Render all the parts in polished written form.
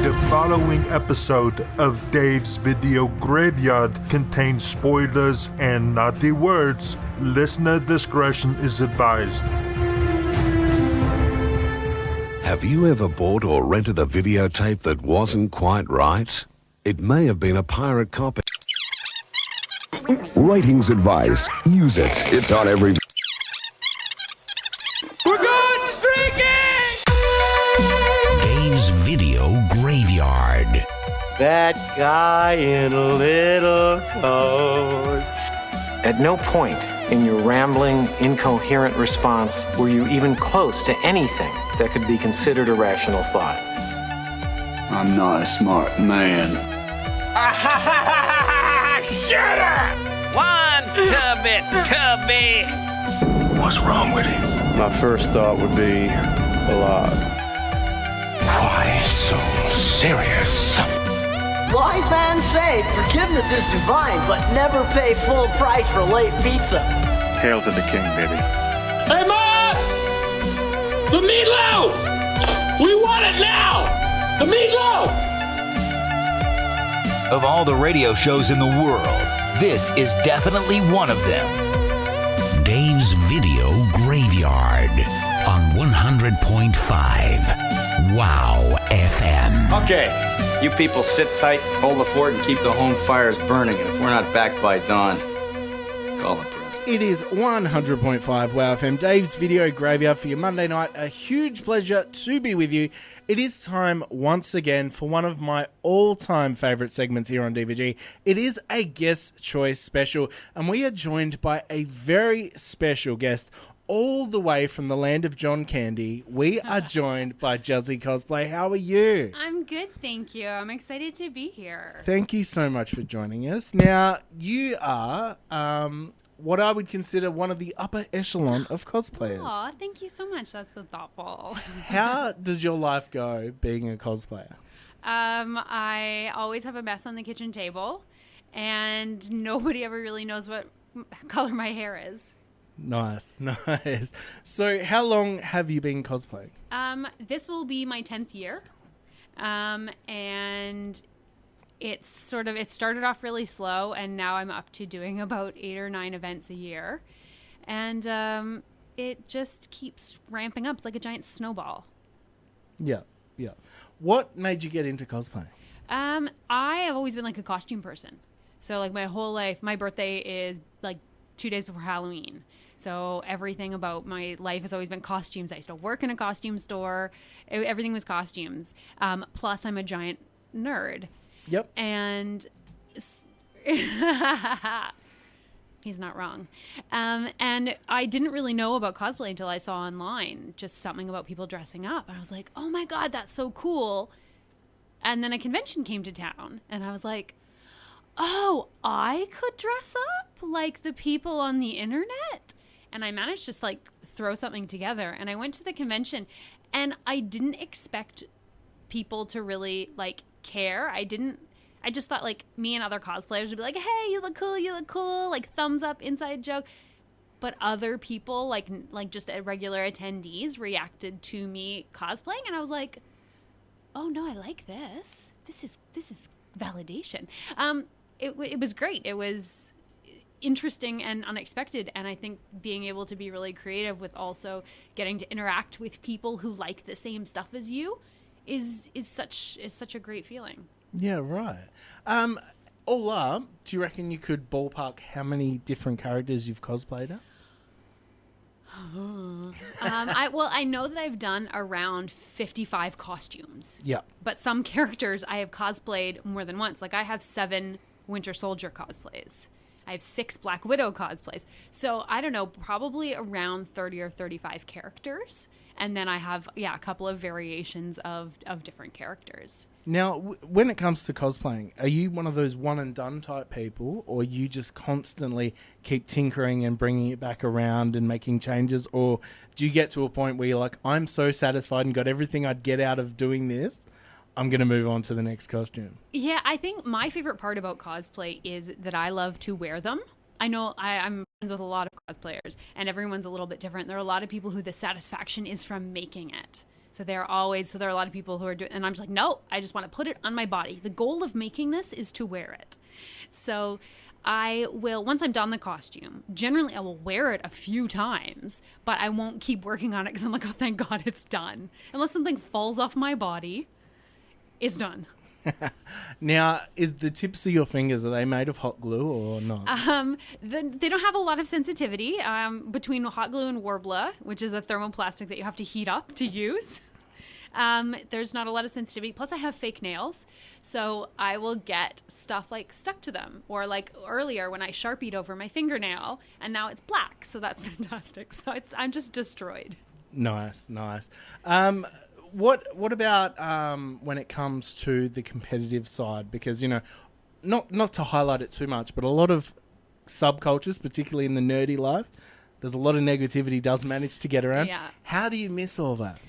The following episode of Dave's Video Graveyard contains spoilers and naughty words. Listener discretion is advised. Have you ever bought or rented a videotape that wasn't quite right? It may have been a pirate copy. Ratings advice. Use it. It's on every... We're going streaking! Dave's Video Graveyard. That guy in a little coat. At no point in your rambling, incoherent response were you even close to anything that could be considered a rational thought. I'm not a smart man. Shut up! One tubby. What's wrong with him? My first thought would be alive. Why so serious? Wise man say forgiveness is divine, but never pay full price for late pizza. Hail to the king, baby. Hey, Mom! The meatloaf! We want it now! The meatloaf! Of all the radio shows in the world, this is definitely one of them. Dave's Video Graveyard on 100.5 WOWFM. Okay, you people sit tight, hold the fort, and keep the home fires burning. And if we're not back by dawn, call the president. It is 100.5 WOWFM, Dave's Video Graveyard for your Monday night. A huge pleasure to be with you. It is time once again for one of my all-time favourite segments here on DVG. It is a guest choice special, and we are joined by a very special guest all the way from the land of John Candy. We are joined by Jusz Cosplay. How are you? I'm good, thank you. I'm excited to be here. Thank you so much for joining us. Now, you are what I would consider one of the upper echelon of cosplayers. Aw, thank you so much. That's so thoughtful. How does your life go being a cosplayer? I always have a mess on the kitchen table, and nobody ever really knows what color my hair is. Nice. So how long have you been cosplaying? This will be my 10th year. And it started off really slow, and now I'm up to doing about 8 or 9 events a year. And it just keeps ramping up. It's like a giant snowball. Yeah. What made you get into cosplaying? I have always been like a costume person. So like my whole life, my birthday is like 2 days before Halloween. So everything about my life has always been costumes. I used to work in a costume store. Everything was costumes. Plus I'm a giant nerd. Yep. And he's not wrong. And I didn't really know about cosplay until I saw online just something about people dressing up. And I was like, oh my God, that's so cool. And then a convention came to town, and I was like, oh, I could dress up like the people on the internet? And I managed to just like throw something together. And I went to the convention, and I didn't expect people to really like care. I just thought like me and other cosplayers would be like, hey, you look cool, like thumbs up, inside joke. But other people, like just regular attendees, reacted to me cosplaying, and I was like, oh no, I like this. This is validation. It was great. It was interesting and unexpected, and I think being able to be really creative with also getting to interact with people who like the same stuff as you is such a great feeling. Yeah, right. All up, do you reckon you could ballpark how many different characters you've cosplayed as? I know that I've done around 55 costumes. Yeah. But some characters I have cosplayed more than once. Like I have 7 Winter Soldier cosplays. I have 6 Black Widow cosplays. So I don't know, probably around 30 or 35 characters. And then I have, a couple of variations of different characters. Now, when it comes to cosplaying, are you one of those one and done type people, or you just constantly keep tinkering and bringing it back around and making changes? Or do you get to a point where you're like, I'm so satisfied and got everything I'd get out of doing this, I'm going to move on to the next costume? Yeah, I think my favorite part about cosplay is that I love to wear them. I know I'm friends with a lot of cosplayers, and everyone's a little bit different. There are a lot of people who the satisfaction is from making it. So there are a lot of people who are doing, and I'm just like, no, I just want to put it on my body. The goal of making this is to wear it. So I will, once I'm done the costume, generally I will wear it a few times, but I won't keep working on it because I'm like, oh, thank God it's done. Unless something falls off my body, it's done. Now, is the tips of your fingers, are they made of hot glue or not? They don't have a lot of sensitivity between hot glue and Warbler, which is a thermoplastic that you have to heat up to use. There's not a lot of sensitivity. Plus, I have fake nails, so I will get stuff like stuck to them. Or like earlier when I Sharpied over my fingernail, and now it's black, so that's fantastic. So I'm just destroyed. Nice. What about when it comes to the competitive side? Because, you know, not to highlight it too much, but a lot of subcultures, particularly in the nerdy life, there's a lot of negativity does manage to get around. Yeah. How do you miss all that?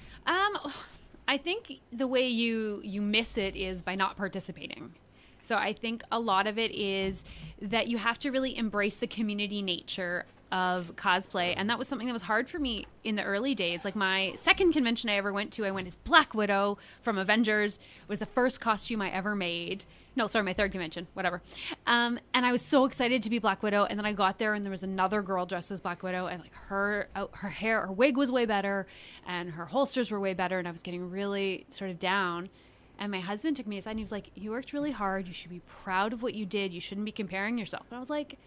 I think the way you miss it is by not participating. So I think a lot of it is that you have to really embrace the community nature of cosplay. And that was something that was hard for me in the early days. Like my second convention I ever went to, I went as Black Widow from Avengers. It was the first costume I ever made. No, sorry, my third convention, whatever. And I was so excited to be Black Widow. And then I got there and there was another girl dressed as Black Widow, and like her hair, her wig was way better and her holsters were way better. And I was getting really sort of down. And my husband took me aside and he was like, you worked really hard. You should be proud of what you did. You shouldn't be comparing yourself. And I was like,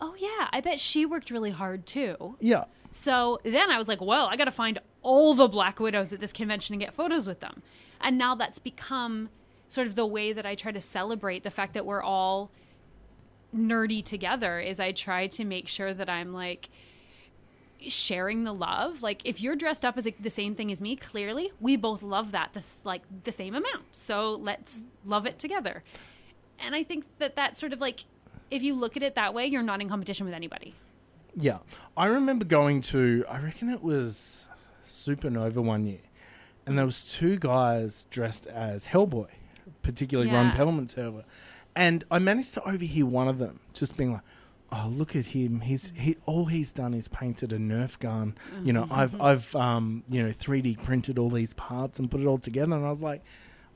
oh yeah, I bet she worked really hard too. Yeah. So then I was like, well, I got to find all the Black Widows at this convention and get photos with them. And now that's become sort of the way that I try to celebrate the fact that we're all nerdy together, is I try to make sure that I'm like sharing the love. Like if you're dressed up as the same thing as me, clearly we both love that like the same amount. So let's love it together. And I think that sort of like, if you look at it that way, you're not in competition with anybody. Yeah. I remember going to, I reckon it was Supernova one year, and there was two guys dressed as Hellboy, particularly Ron Perlman's Hellboy. And I managed to overhear one of them just being like, oh, look at him. All he's done is painted a Nerf gun. Mm-hmm. You know, I've 3D printed all these parts and put it all together. And I was like,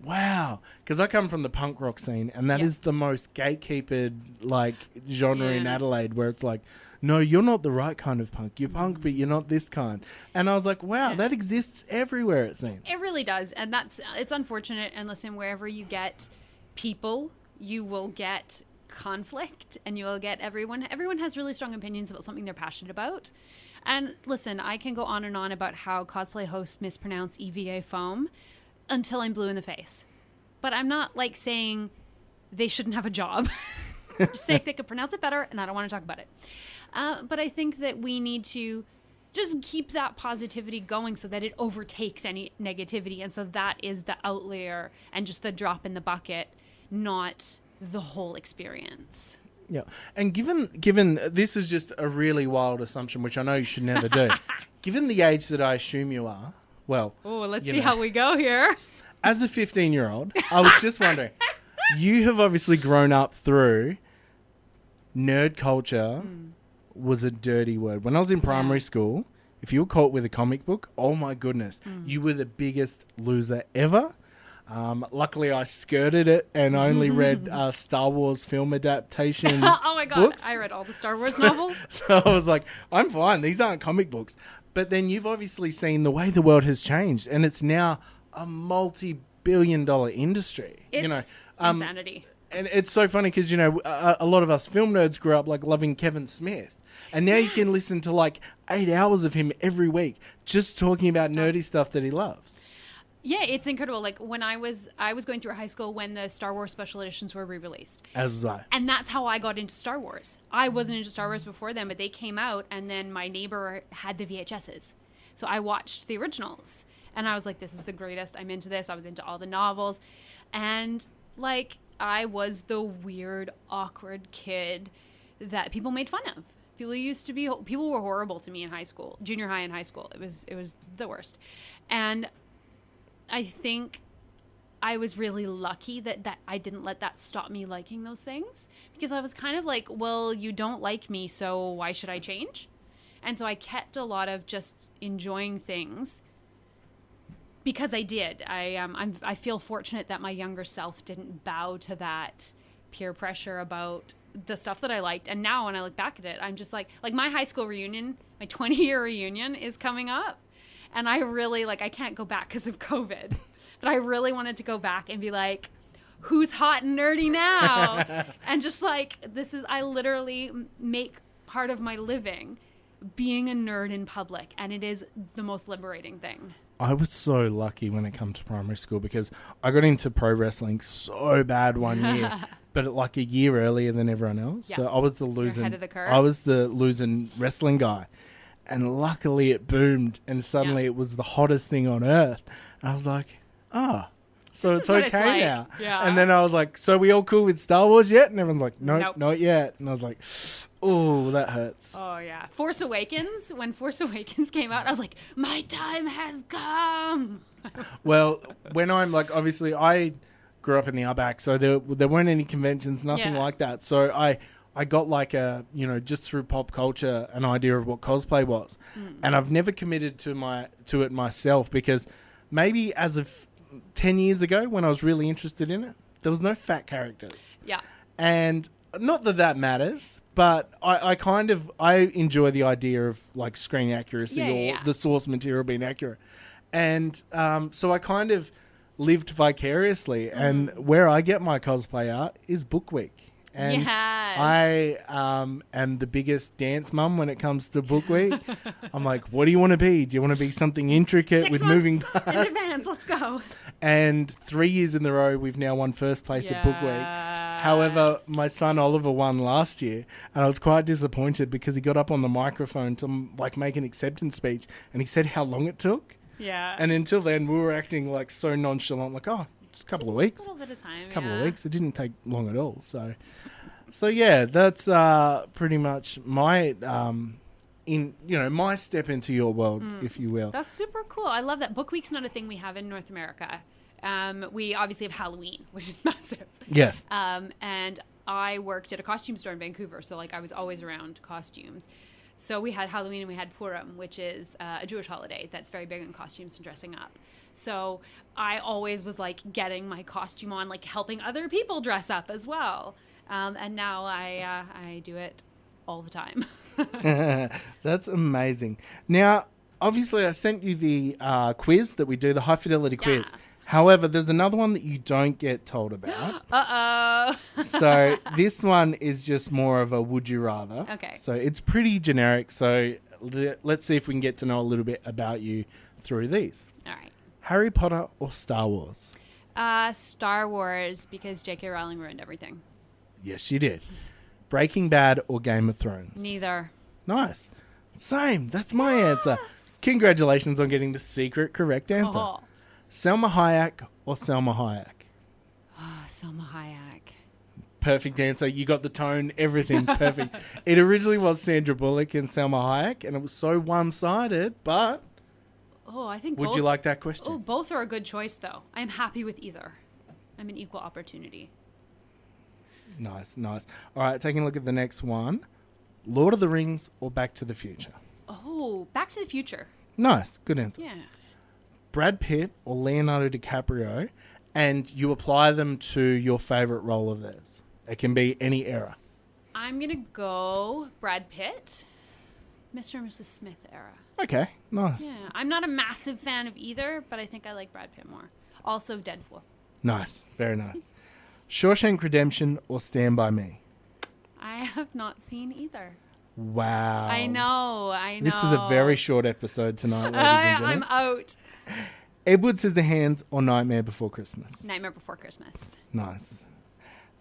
wow. Because I come from the punk rock scene, and that is the most gatekeepered like genre in Adelaide, where it's like, no, you're not the right kind of punk. You're punk, but you're not this kind. And I was like, wow, that exists everywhere, it seems. It really does. And it's unfortunate. And listen, wherever you get people, you will get conflict, and you will get everyone has really strong opinions about something they're passionate about. And listen, I can go on and on about how cosplay hosts mispronounce EVA foam until I'm blue in the face. But I'm not like saying they shouldn't have a job. Just saying they could pronounce it better, and I don't want to talk about it. But I think that we need to just keep that positivity going so that it overtakes any negativity. And so that is the outlier and just the drop in the bucket, not the whole experience. Yeah. And given this is just a really wild assumption, which I know you should never do. Given the age that I assume you are, well... Oh, let's see how we go here. As a 15-year-old, I was just wondering, you have obviously grown up through nerd culture was a dirty word. When I was in primary school, if you were caught with a comic book, oh my goodness, you were the biggest loser ever. Luckily, I skirted it and only read Star Wars film adaptation oh my God, books. I read all the Star Wars novels. So I was like, I'm fine. These aren't comic books. But then you've obviously seen the way the world has changed, and it's now a multi-billion-dollar industry. It's insanity. And it's so funny because, you know, a lot of us film nerds grew up like loving Kevin Smith. And now you can listen to like 8 hours of him every week just talking about nerdy stuff that he loves. Yeah, it's incredible. Like when I was going through high school when the Star Wars special editions were re-released. As was I. And that's how I got into Star Wars. I wasn't into Star Wars before then, but they came out, and then my neighbor had the VHSs. So I watched the originals, and I was like, this is the greatest. I'm into this. I was into all the novels. And like I was the weird, awkward kid that people made fun of. People were horrible to me in high school, junior high and high school. It was the worst. And I think I was really lucky that I didn't let that stop me liking those things, because I was kind of like, well, you don't like me, so why should I change? And so I kept a lot of just enjoying things because I did. I feel fortunate that my younger self didn't bow to that peer pressure about the stuff that I liked. And now when I look back at it, I'm just like my high school reunion, my 20-year reunion is coming up. And I really, I can't go back because of COVID. But I really wanted to go back and be like, who's hot and nerdy now? And just I literally make part of my living being a nerd in public. And it is the most liberating thing. I was so lucky when it comes to primary school because I got into pro wrestling so bad one year, but a year earlier than everyone else. Yeah. So I was the losing. You're ahead of the curve. I was the losing wrestling guy, and luckily it boomed, and suddenly it was the hottest thing on earth. And I was like, so it's okay now. Yeah. And then I was like, so we all cool with Star Wars yet? And everyone's like, nope, not yet. And I was like, oh, that hurts. Oh, yeah. Force Awakens, when Force Awakens came out, I was like, my time has come. Well, when I'm obviously I grew up in the Outback, so there weren't any conventions, nothing like that. So I got just through pop culture, an idea of what cosplay was. And I've never committed to it myself because maybe as of 10 years ago when I was really interested in it, there was no fat characters. Yeah. And not that matters, but I enjoy the idea of screen accuracy or the source material being accurate. And so I kind of lived vicariously. And where I get my cosplay art is Book Week. And I am the biggest dance mum when it comes to Book Week. I'm like, what do you want to be? Do you want to be something intricate 6 with months moving parts? in advance, let's go. And 3 years in a row, we've now won first place at Book Week. However, my son Oliver won last year, and I was quite disappointed because he got up on the microphone to make an acceptance speech, and he said how long it took. Yeah. And until then, we were acting so nonchalant, just a couple of weeks. A little bit of time, Just a couple of weeks. It didn't take long at all. So yeah, that's pretty much my my step into your world, if you will. That's super cool. I love that. Book Week's not a thing we have in North America. We obviously have Halloween, which is massive. Yes. And I worked at a costume store in Vancouver, so I was always around costumes. So we had Halloween and we had Purim, which is a Jewish holiday that's very big on costumes and dressing up. So I always was getting my costume on, helping other people dress up as well. And now I do it all the time. That's amazing. Now, obviously, I sent you the quiz that we do, the high fidelity quiz. However, there's another one that you don't get told about. Uh-oh. So this one is just more of a would you rather. Okay. So it's pretty generic. So let's see if we can get to know a little bit about you through these. All right. Harry Potter or Star Wars? Star Wars, because J.K. Rowling ruined everything. Yes, she did. Breaking Bad or Game of Thrones? Neither. Nice. Same. That's my answer. Congratulations on getting the secret correct answer. Oh. Selma Hayek or Selma Hayek? Oh, Selma Hayek. Perfect answer. You got the tone, everything perfect. It originally was Sandra Bullock and Selma Hayek, and it was so one-sided, but... Oh, I think Would both... you like that question? Oh, both are a good choice, though. I'm happy with either. I'm an equal opportunity. Nice. All right, taking a look at the next one. Lord of the Rings or Back to the Future? Oh, Back to the Future. Nice. Good answer. Yeah. Brad Pitt or Leonardo DiCaprio, and you apply them to your favorite role of theirs. It can be any era. I'm going to go Brad Pitt, Mr. and Mrs. Smith era. Okay, nice. Yeah, I'm not a massive fan of either, but I think I like Brad Pitt more. Also, Deadpool. Nice, very nice. Shawshank Redemption or Stand By Me? I have not seen either. Wow. I know. This is a very short episode tonight, ladies and gentlemen. I'm out. Edward Scissorhands or Nightmare Before Christmas? Nightmare Before Christmas. Nice.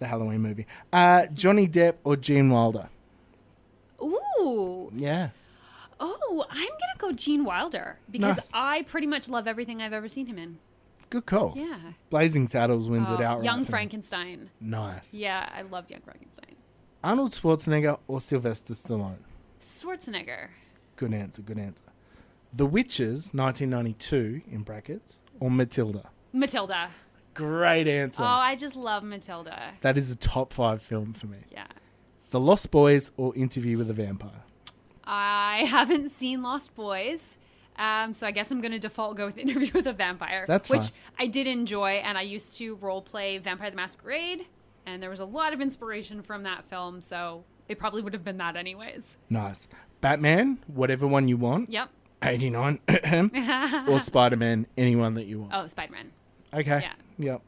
The Halloween movie. Johnny Depp or Gene Wilder? Ooh. Yeah. Oh, I'm going to go Gene Wilder because Nice. I pretty much love everything I've ever seen him in. Good call. Yeah. Blazing Saddles wins it outright. Young for me. Frankenstein. Nice. Yeah, I love Young Frankenstein. Arnold Schwarzenegger or Sylvester Stallone? Schwarzenegger. Good answer. The Witches, 1992, in brackets, or Matilda? Matilda. Great answer. Oh, I just love Matilda. That is a top 5 film for me. Yeah. The Lost Boys or Interview with a Vampire? I haven't seen Lost Boys. So I guess I'm going to default go with Interview with a Vampire. That's which fine. I did enjoy, and I used to role play Vampire the Masquerade, and there was a lot of inspiration from that film, so it probably would have been that anyways. Nice. Batman, whatever one you want. Yep. 89. Or Spider-Man, anyone that you want. Oh, Spider-Man. Okay. Yep.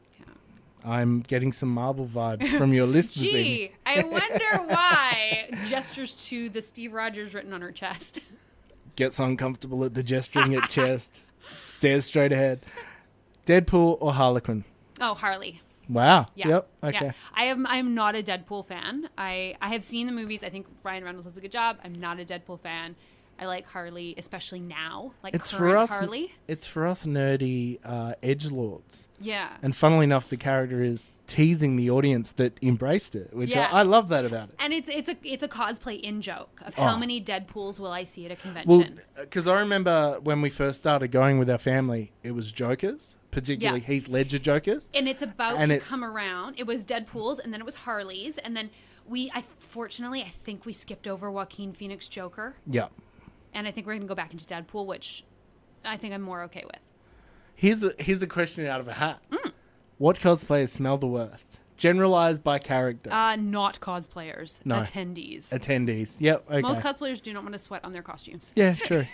I'm getting some Marvel vibes from your list this evening. Gee, I wonder why gestures to the Steve Rogers written on her chest. Gets uncomfortable at the gesturing at chest. Stares straight ahead. Deadpool or Harlequin? Oh, Harley. Wow. Yeah. Yep. Okay. Yeah. I'm not a Deadpool fan. I have seen the movies. I think Ryan Reynolds does a good job. I'm not a Deadpool fan. I like Harley, especially now. Like It's current for us. Harley. It's for us nerdy edgelords. Yeah. And funnily enough, the character is teasing the audience that embraced it, which Yeah. I love that about it. And it's a cosplay in joke of Oh. how many Deadpools will I see at a convention. Well, because I remember when we first started going with our family, it was Jokers, particularly Yeah. Heath Ledger Jokers. And it's about And to it's- come around. It was Deadpool's, and then it was Harley's, and then I think we skipped over Joaquin Phoenix Joker. Yeah. And I think we're going to go back into Deadpool, which I think I'm more okay with. Here's a question out of a hat. What cosplayers smell the worst? Generalized by character. Not cosplayers. No. Attendees. Attendees. Yep. Okay. Most cosplayers do not want to sweat on their costumes. Yeah, true.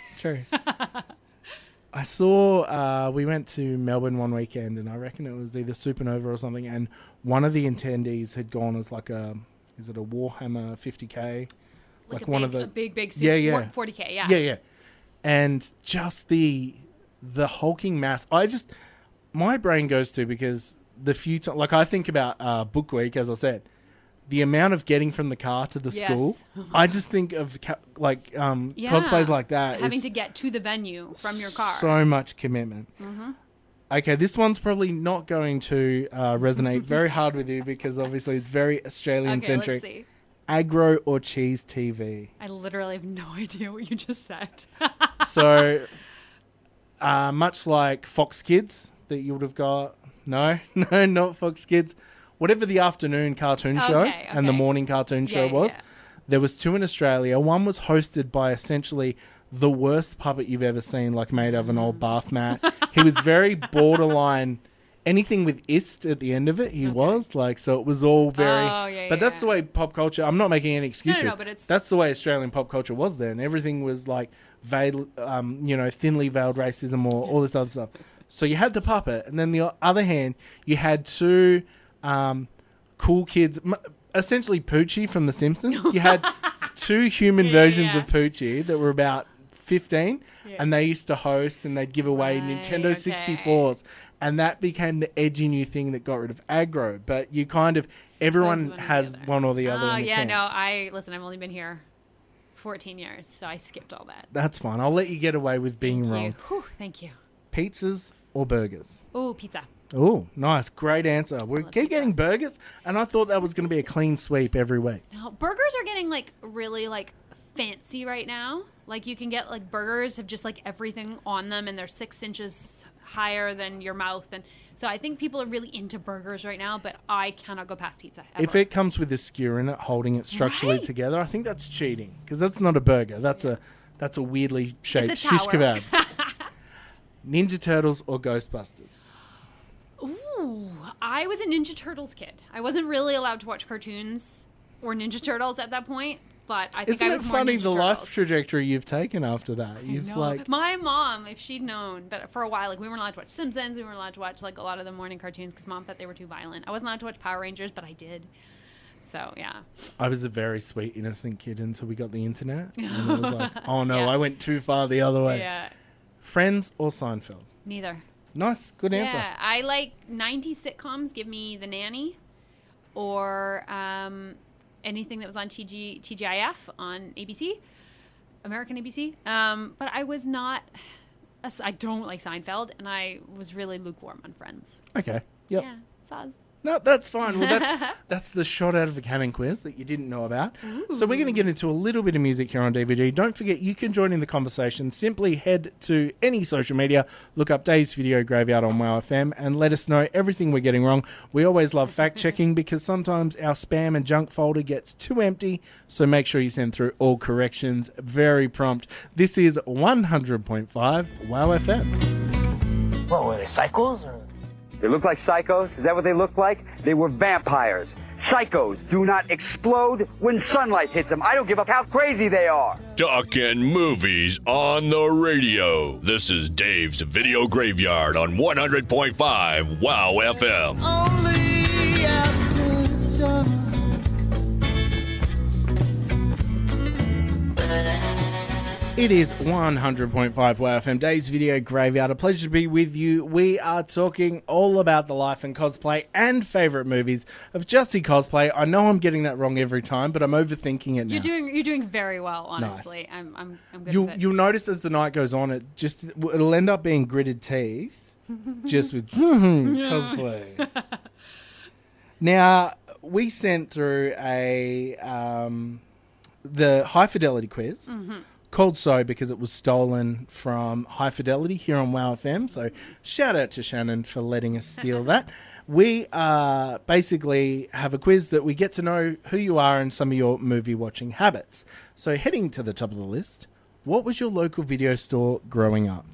I saw, we went to Melbourne one weekend, and I reckon it was either Supernova or something, and one of the attendees had gone as like is it a Warhammer 50K? Like one of the a big suit. Yeah. 40K, yeah. Yeah. And just the hulking mass, my brain goes to, because the few times, like I think about Book Week, as I said, the amount of getting from the car to the school, I just think of cosplays like that. Having is to get to the venue from your car. so much commitment. Mm-hmm. Okay, this one's probably not going to resonate very hard with you, because obviously it's very Australian-centric. Okay, let's see. Aggro or cheese TV? I literally have no idea what you just said. So, much like Fox Kids that you would have got. No, not Fox Kids. Whatever the afternoon cartoon show and the morning cartoon show was. Yeah. There was two in Australia. One was hosted by essentially the worst puppet you've ever seen, like made of an old bath mat. He was very borderline. Anything with "ist" at the end of it, he was like, so it was all very. But that's the way pop culture. I'm not making any excuses. No, but that's the way Australian pop culture was then. Everything was like thinly veiled racism or all this other stuff. So you had the puppet, and then the other hand, you had two cool kids, essentially Poochie from The Simpsons. You had two human versions of Poochie that were about 15, and they used to host, and they'd give away Nintendo 64s. And that became the edgy new thing that got rid of aggro. But you everyone has one or the other. Oh, yeah, no, I've only been here 14 years, so I skipped all that. That's fine. I'll let you get away with being wrong. Whew, thank you. Pizzas or burgers? Oh, pizza. Oh, nice. Great answer. We keep getting burgers, and I thought that was going to be a clean sweep every week. No, burgers are getting, really, fancy right now. Like, you can get, burgers have just, everything on them, and they're 6 inches higher than your mouth, and so I think people are really into burgers right now, but I cannot go past pizza ever. If it comes with a skewer in it holding it structurally together, I think that's cheating, because that's not a burger. That's a weirdly shaped it's a shish tower. kebab. Ninja Turtles or Ghostbusters? Ooh, I was a Ninja Turtles kid. I wasn't really allowed to watch cartoons or Ninja Turtles at that point, but I think Isn't I was it more funny Ninja the Turtles. life trajectory you've taken after that? My mom, if she'd known, but for a while, we weren't allowed to watch Simpsons, we weren't allowed to watch a lot of the morning cartoons because Mom thought they were too violent. I wasn't allowed to watch Power Rangers, but I did. So yeah. I was a very sweet, innocent kid until we got the internet, and it was like, oh no, I went too far the other way. Yeah. Friends or Seinfeld? Neither. Nice, good answer. Yeah, I like 90s sitcoms. Give me The Nanny, or anything that was on TGIF on ABC, American ABC. But I was not. I don't like Seinfeld, and I was really lukewarm on Friends. Okay, Yep. Yeah, soz. No, that's fine. Well, that's the shot out of the cannon quiz that you didn't know about. Ooh. So we're going to get into a little bit of music here on DVD. Don't forget, you can join in the conversation. Simply head to any social media, look up Dave's Video Graveyard on WOWFM, and let us know everything we're getting wrong. We always love fact-checking because sometimes our spam and junk folder gets too empty, so make sure you send through all corrections. Very prompt. This is 100.5 WOWFM. What, were they cycles? Or? They look like psychos? Is that what they look like? They were vampires. Psychos do not explode when sunlight hits them. I don't give up how crazy they are. Talking movies on the radio. This is Dave's Video Graveyard on 100.5 WOW FM. Only after dark. It is 100.5 WOWFM, Dave's Video Graveyard. A pleasure to be with you. We are talking all about the life and cosplay and favourite movies of Jusz Cosplay. I know I'm getting that wrong every time, but I'm overthinking it now. You're doing very well, honestly. Nice. I'm good with it. You'll notice as the night goes on, it'll end up being gritted teeth, just with cosplay. Now, we sent through the high fidelity quiz. Mm-hmm. Called so because it was stolen from High Fidelity here on WOW FM. So shout out to Shannon for letting us steal that. We basically have a quiz that we get to know who you are and some of your movie watching habits. So heading to the top of the list, what was your local video store growing up?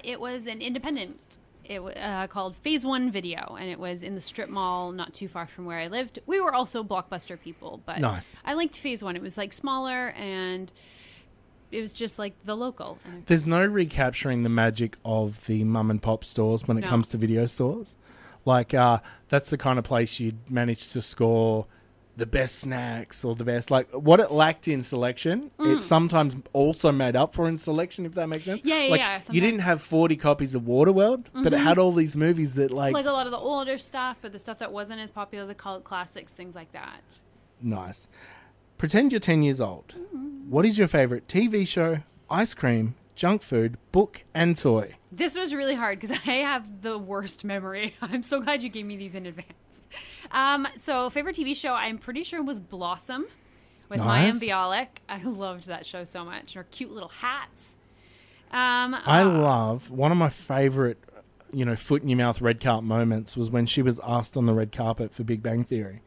It was an independent. It was called Phase 1 Video, and it was in the strip mall not too far from where I lived. We were also Blockbuster people, but nice. I liked Phase 1. It was like smaller and it was just like the local. There's no recapturing the magic of the mum and pop stores when it comes to video stores. Like, that's the kind of place you'd manage to score the best snacks or the best, like, what it lacked in selection, it sometimes also made up for in selection, if that makes sense. Yeah, like, yeah. You didn't have 40 copies of Waterworld, but it had all these movies that, like a lot of the older stuff or the stuff that wasn't as popular, the cult classics, things like that. Nice. Pretend you're 10 years old. What is your favorite TV show, ice cream, junk food, book, and toy? This was really hard because I have the worst memory. I'm so glad you gave me these in advance. So favorite TV show, I'm pretty sure was Blossom with Maya Bialik. I loved that show so much. Her cute little hats. I love one of my favorite, foot in your mouth red carpet moments was when she was asked on the red carpet for Big Bang Theory.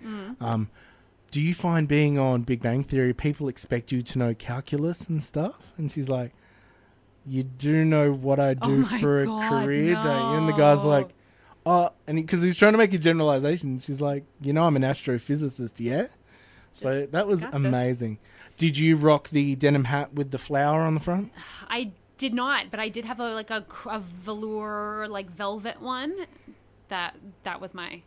Do you find being on Big Bang Theory, people expect you to know calculus and stuff? And she's like, you do know what I do for a career, don't you? And the guy's like, oh, and because he's trying to make a generalization. She's like, I'm an astrophysicist, yeah? So that was amazing. Did you rock the denim hat with the flower on the front? I did not, but I did have a velour, velvet one. That was my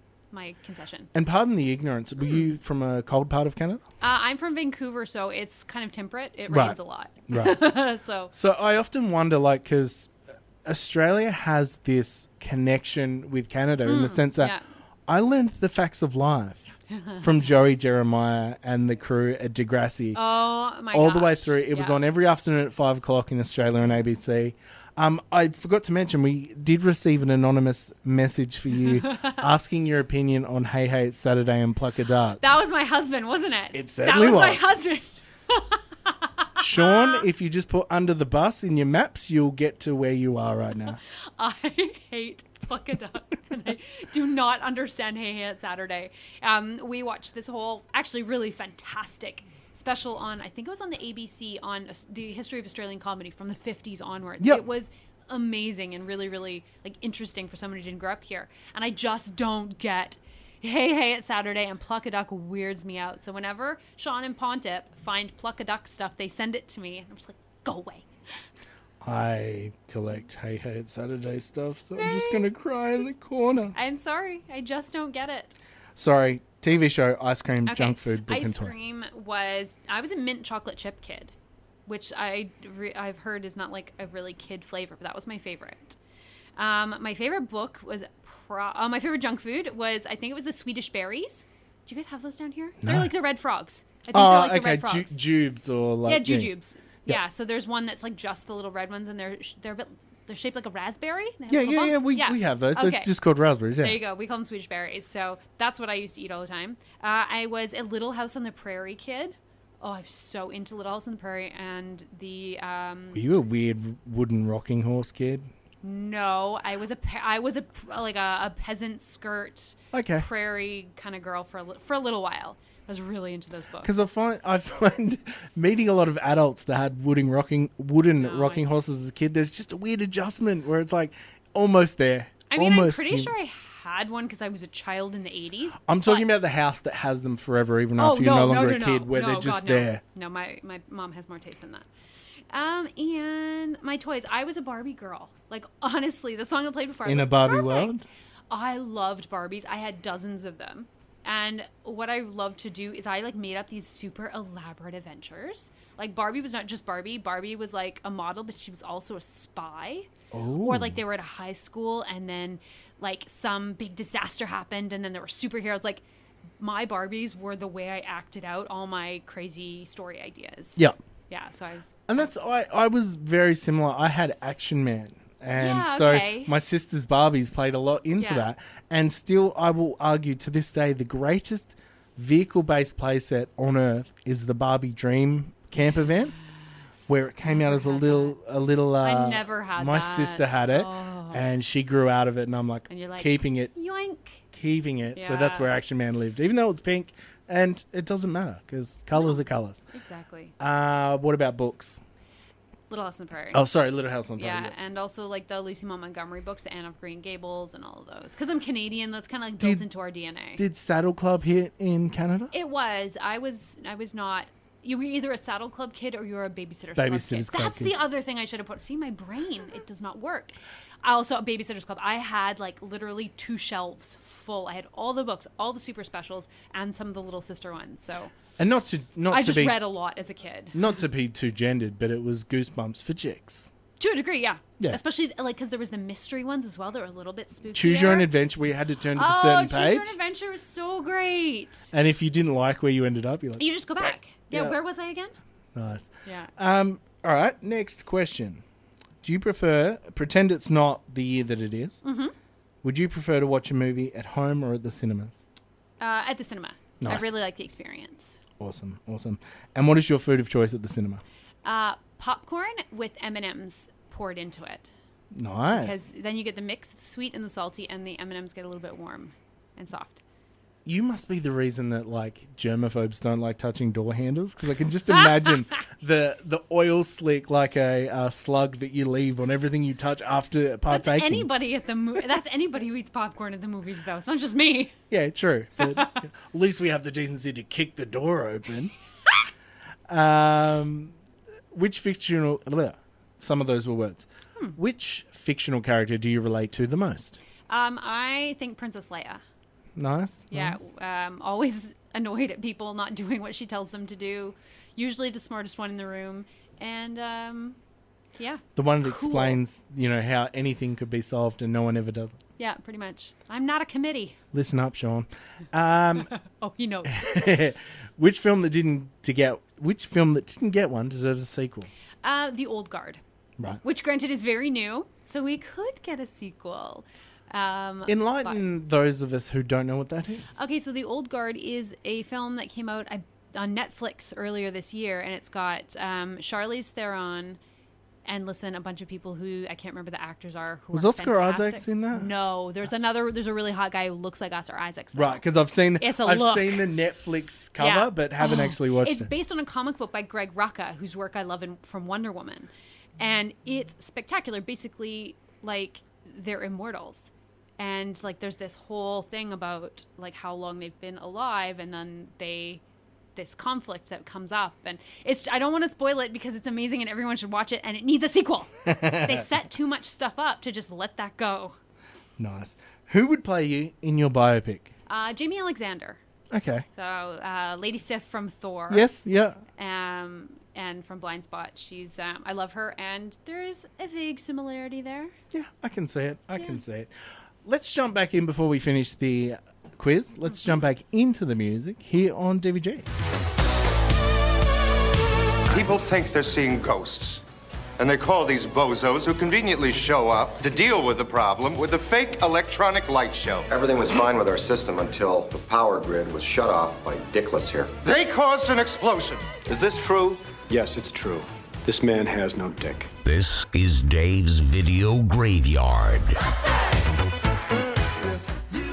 concession. And pardon the ignorance, were you from a cold part of Canada? I'm from Vancouver, so it's kind of temperate. It rains a lot. Right. So I often wonder, because Australia has this connection with Canada in the sense that I learned the facts of life from Joey Jeremiah and the crew at Degrassi. Oh, my All the way through. It was on every afternoon at 5 o'clock in Australia on ABC. I forgot to mention, we did receive an anonymous message for you asking your opinion on Hey Hey It's Saturday and Pluck a Dart. That was my husband, wasn't it? It certainly was. That was my husband. Sean, if you just put under the bus in your maps, you'll get to where you are right now. I hate Pluck a Duck, and I do not understand Hey Hey It's Saturday. We watched this whole, actually really fantastic special on, I think it was on the ABC, on the history of Australian comedy from the 50s onwards. Yep. It was amazing and really, really interesting for someone who didn't grow up here. And I just don't get Hey Hey It's Saturday and Pluck a Duck weirds me out. So whenever Sean and Pontip find Pluck a Duck stuff, they send it to me. And I'm just like, go away. I collect Hey Hey It's Saturday stuff, so I'm just going to cry in the corner. I'm sorry. I just don't get it. Sorry. TV show, ice cream, junk food, book and toy. Ice cream I was a mint chocolate chip kid, which I've heard is not a really kid flavor, but that was my favorite. My favorite book was, my favorite junk food was, I think it was the Swedish berries. Do you guys have those down here? No. They're like the red frogs. I think they're like the red frogs. Jubes or jujubes. Yeah, so there's one that's just the little red ones, and they're a bit They're shaped like a raspberry. Yeah. We have those. Okay. They're just called raspberries. Yeah. There you go. We call them Swedish berries. So that's what I used to eat all the time. I was a Little House on the Prairie kid. Oh, I'm so into Little House on the Prairie and the. Were you a weird wooden rocking horse kid? No, I was a peasant skirt, prairie kind of girl for a little while. I was really into those books. Because I find meeting a lot of adults that had wooden rocking horses as a kid, there's just a weird adjustment where it's like almost there. I mean, I'm pretty sure I had one because I was a child in the 80s. I'm talking about the house that has them forever, even after you're no longer a kid, where they're just there. No, my mom has more taste than that. And my toys. I was a Barbie girl. Like, honestly, the song I played before. In a Barbie world? I loved Barbies. I had dozens of them. And what I loved to do is I made up these super elaborate adventures. Like, Barbie was not just Barbie. Barbie was like a model, but she was also a spy. Oh. Or they were at a high school and then some big disaster happened and then there were superheroes. Like, my Barbies were the way I acted out all my crazy story ideas. Yeah. Yeah, so I was... And I was very similar. I had Action Man. And my sister's Barbies played a lot into that. And still, I will argue to this day, the greatest vehicle-based playset on Earth is the Barbie Dream camper van, where it came out as a little. I never had my that. My sister had it, and she grew out of it, and I'm like, keeping it. Yoink. Keeping it. Yeah. So that's where Action Man lived, even though it's pink, and it doesn't matter, because colours are colours. Exactly. What about books? Little House on the Prairie. Oh, sorry, Little House on the Prairie. Yeah, and also the Lucy Maud Montgomery books, the Anne of Green Gables, and all of those. Because I'm Canadian, that's kind of built into our DNA. Did Saddle Club hit in Canada? It was. I was not. You were either a Saddle Club kid or you were a Babysitter's Club kid. That's the other thing I should have put. See, my brain, it does not work. Also, a Babysitter's Club. I had literally 2 shelves full. I had all the books, all the super specials, and some of the little sister ones. So. And I just read a lot as a kid. Not to be too gendered, but it was Goosebumps for chicks. To a degree, yeah. Especially because there was the mystery ones as well. They were a little bit spooky. Choose Your Own Adventure, where you had to turn to a certain page. Choose Your Own Adventure was so great. And if you didn't like where you ended up, you're like, you just go back. Yeah, where was I again? Nice. Yeah. All right, next question. Do you prefer, pretend it's not the year that it is, would you prefer to watch a movie at home or at the cinemas? At the cinema. Nice. I really like the experience. Awesome. And what is your food of choice at the cinema? Popcorn with M&Ms poured into it. Nice. Because then you get the mix, the sweet and the salty, and the M&Ms get a little bit warm and soft. You must be the reason that germaphobes don't like touching door handles, because I can just imagine the oil slick like a slug that you leave on everything you touch after partaking. That's anybody at the that's anybody who eats popcorn at the movies, though. It's not just me. Yeah, true. But at least we have the decency to kick the door open. Which fictional? Some of those were words. Which fictional character do you relate to the most? I think Princess Leia. Nice. Yeah, always annoyed at people not doing what she tells them to do. Usually the smartest one in the room. And, yeah. The one that explains, how anything could be solved and no one ever does it. Yeah, pretty much. I'm not a committee. Listen up, Sean. Oh, he knows. Which film that didn't get one deserves a sequel? The Old Guard. Right. Which, granted, is very new, so we could get a sequel. Enlighten those of us who don't know what that is. Okay, so The Old Guard is a film that came out on Netflix earlier this year, and it's got Charlize Theron and a bunch of people who I can't remember the actors are. Was Oscar Isaac in that? No, there's a really hot guy who looks like Oscar Isaac. Right, because I've seen the Netflix cover, but haven't actually watched it. It's based on a comic book by Greg Rucka, whose work I love from Wonder Woman, and it's spectacular. Basically, they're immortals. And there's this whole thing about how long they've been alive, and then this conflict that comes up, and I don't want to spoil it because it's amazing and everyone should watch it, and it needs a sequel. They set too much stuff up to just let that go. Nice. Who would play you in your biopic? Jamie Alexander. Okay. So Lady Sif from Thor. Yes. Yeah. And from Blind Spot, she's I love her, and there is a vague similarity there. Yeah, I can see it. I can see it. Let's jump back in before we finish the quiz. Let's jump back into the music here on DVG. People think they're seeing ghosts. And they call these bozos who conveniently show up to deal with the problem with a fake electronic light show. Everything was fine with our system until the power grid was shut off by Dickless here. They caused an explosion. Is this true? Yes, it's true. This man has no dick. This is Dave's Video Graveyard.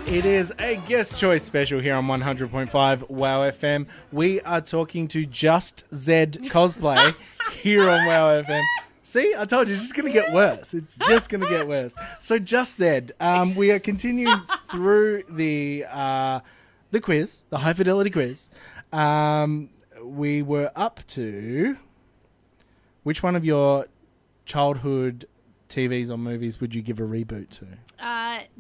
It is a guest choice special here on 100.5 WOW FM. We are talking to Jusz Cosplay here on WOW FM. See, I told you, it's just going to get worse. It's just going to get worse. So Jusz, we are continuing through the quiz, the high fidelity quiz. We were up to which one of your childhood TVs or movies would you give a reboot to?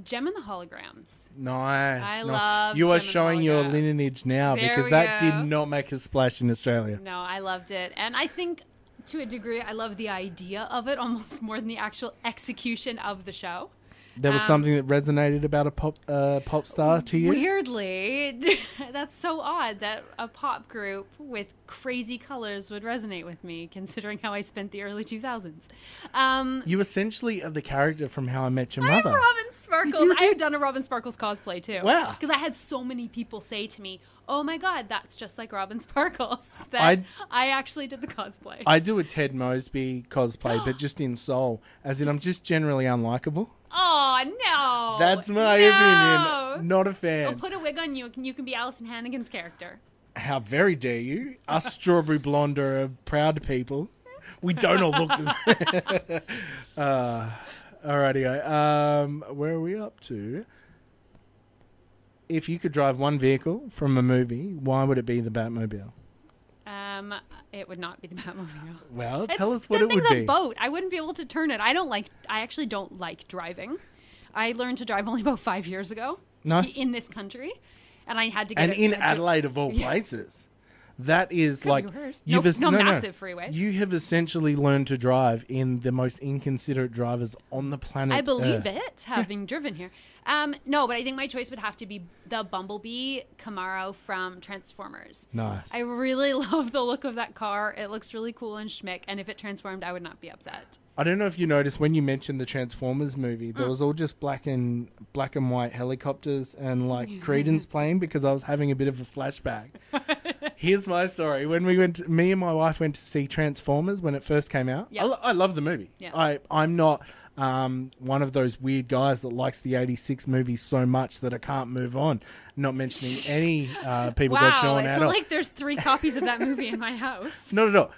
Gem and the Holograms. Nice. I love You are Gem and the showing your Holograms. lineage now There because we that go. did not make a splash in Australia. No, I loved it. And I think to a degree, I love the idea of it almost more than the actual execution of the show. There was something that resonated about a pop star to you? Weirdly, that's so odd that a pop group with crazy colors would resonate with me, considering how I spent the early 2000s. You essentially are the character from How I Met Your I'm Mother. Robin Sparkles. I have done a Robin Sparkles cosplay too. Wow. Because I had so many people say to me, "Oh my God, that's just like Robin Sparkles." That I actually did the cosplay. I do a Ted Mosby cosplay, but just in soul, as in I'm just generally unlikable. Oh no! That's my opinion. Not a fan. Well, put a wig on you, and you can be Alison Hannigan's character. How very dare you? Us strawberry blonde are proud people. We don't all look the same. Alrighty, where are we up to? If you could drive one vehicle from a movie, why would it be the Batmobile? It would not be the Batmobile. Well, tell us what it would That thing's be. a boat. I wouldn't be able to turn it. I actually don't like driving. I learned to drive only about 5 years ago. Nice. In this country. And I had to get And it. in Adelaide, of all places. That is Could like be worse. you've No massive freeways. You have essentially learned to drive in the most inconsiderate drivers on the planet. I believe Earth. it, having driven here. No, but I think my choice would have to be the Bumblebee Camaro from Transformers. Nice. I really love the look of that car. It looks really cool and schmick, and if it transformed, I would not be upset. I don't know if you noticed when you mentioned the Transformers movie, there was all just black and white helicopters and like Credence playing because I was having a bit of a flashback. Here's my story. When me and my wife went to see Transformers when it first came out. Yeah. I love the movie. Yeah. I'm not one of those weird guys that likes the 86 movies so much that I can't move on. Not mentioning any people got shown Wow, it's out. not like there's 3 copies of that movie in my house. No.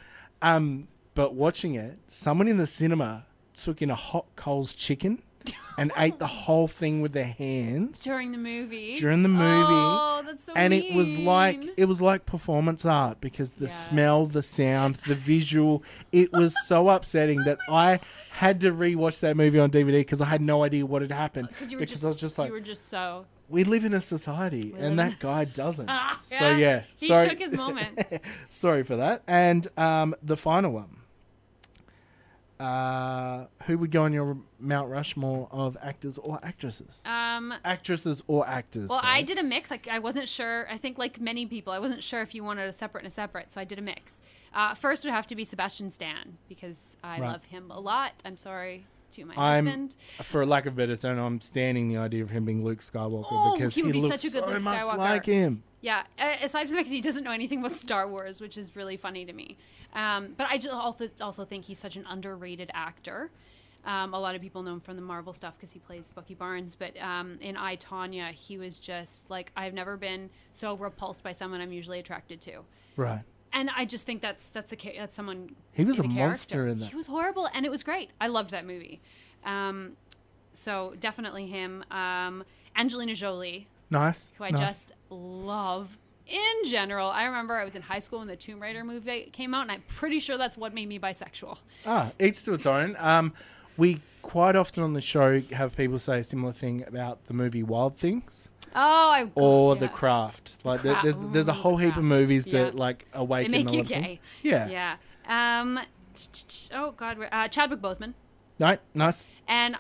But watching it, someone in the cinema took in a hot Coles chicken and ate the whole thing with their hands During the movie. Oh, that's so and mean. it was like performance art because the smell, the sound, the visual, it was so upsetting that I had to rewatch that movie on DVD because I had no idea what had happened. Because I was just like, you were just so. we live in a society and that guy doesn't. So Yeah, he sorry. took his moment. Sorry for that. And the final one. Who would go on your Mount Rushmore of actors or actresses? Actresses or actors. Well, sorry. I did a mix. I wasn't sure. I think like many people, I wasn't sure if you wanted a separate, so I did a mix. First would have to be Sebastian Stan because I love him a lot. I'm sorry to my husband. For lack of a better term, I'm standing the idea of him being Luke Skywalker because he would be looks such a good so Luke much Skywalker. like him. Yeah, aside from the fact that he doesn't know anything about Star Wars, which is really funny to me. But I just also think he's such an underrated actor. A lot of people know him from the Marvel stuff because he plays Bucky Barnes. But in I, Tonya, he was just like, I've never been so repulsed by someone I'm usually attracted to. Right. And I just think that's someone. He was in a character. monster in that. He was horrible, and it was great. I loved that movie. So definitely him. Angelina Jolie. Nice. Who I nice. just love in general. I remember I was in high school when the Tomb Raider movie came out, and I'm pretty sure that's what made me bisexual. Each to its own. We quite often on the show have people say a similar thing about the movie Wild Things. Or The Craft. Like there's a whole heap of movies that like awaken they make a you lot of gay. things. Yeah. Yeah. Oh God, Chadwick Boseman. Right. Nice. And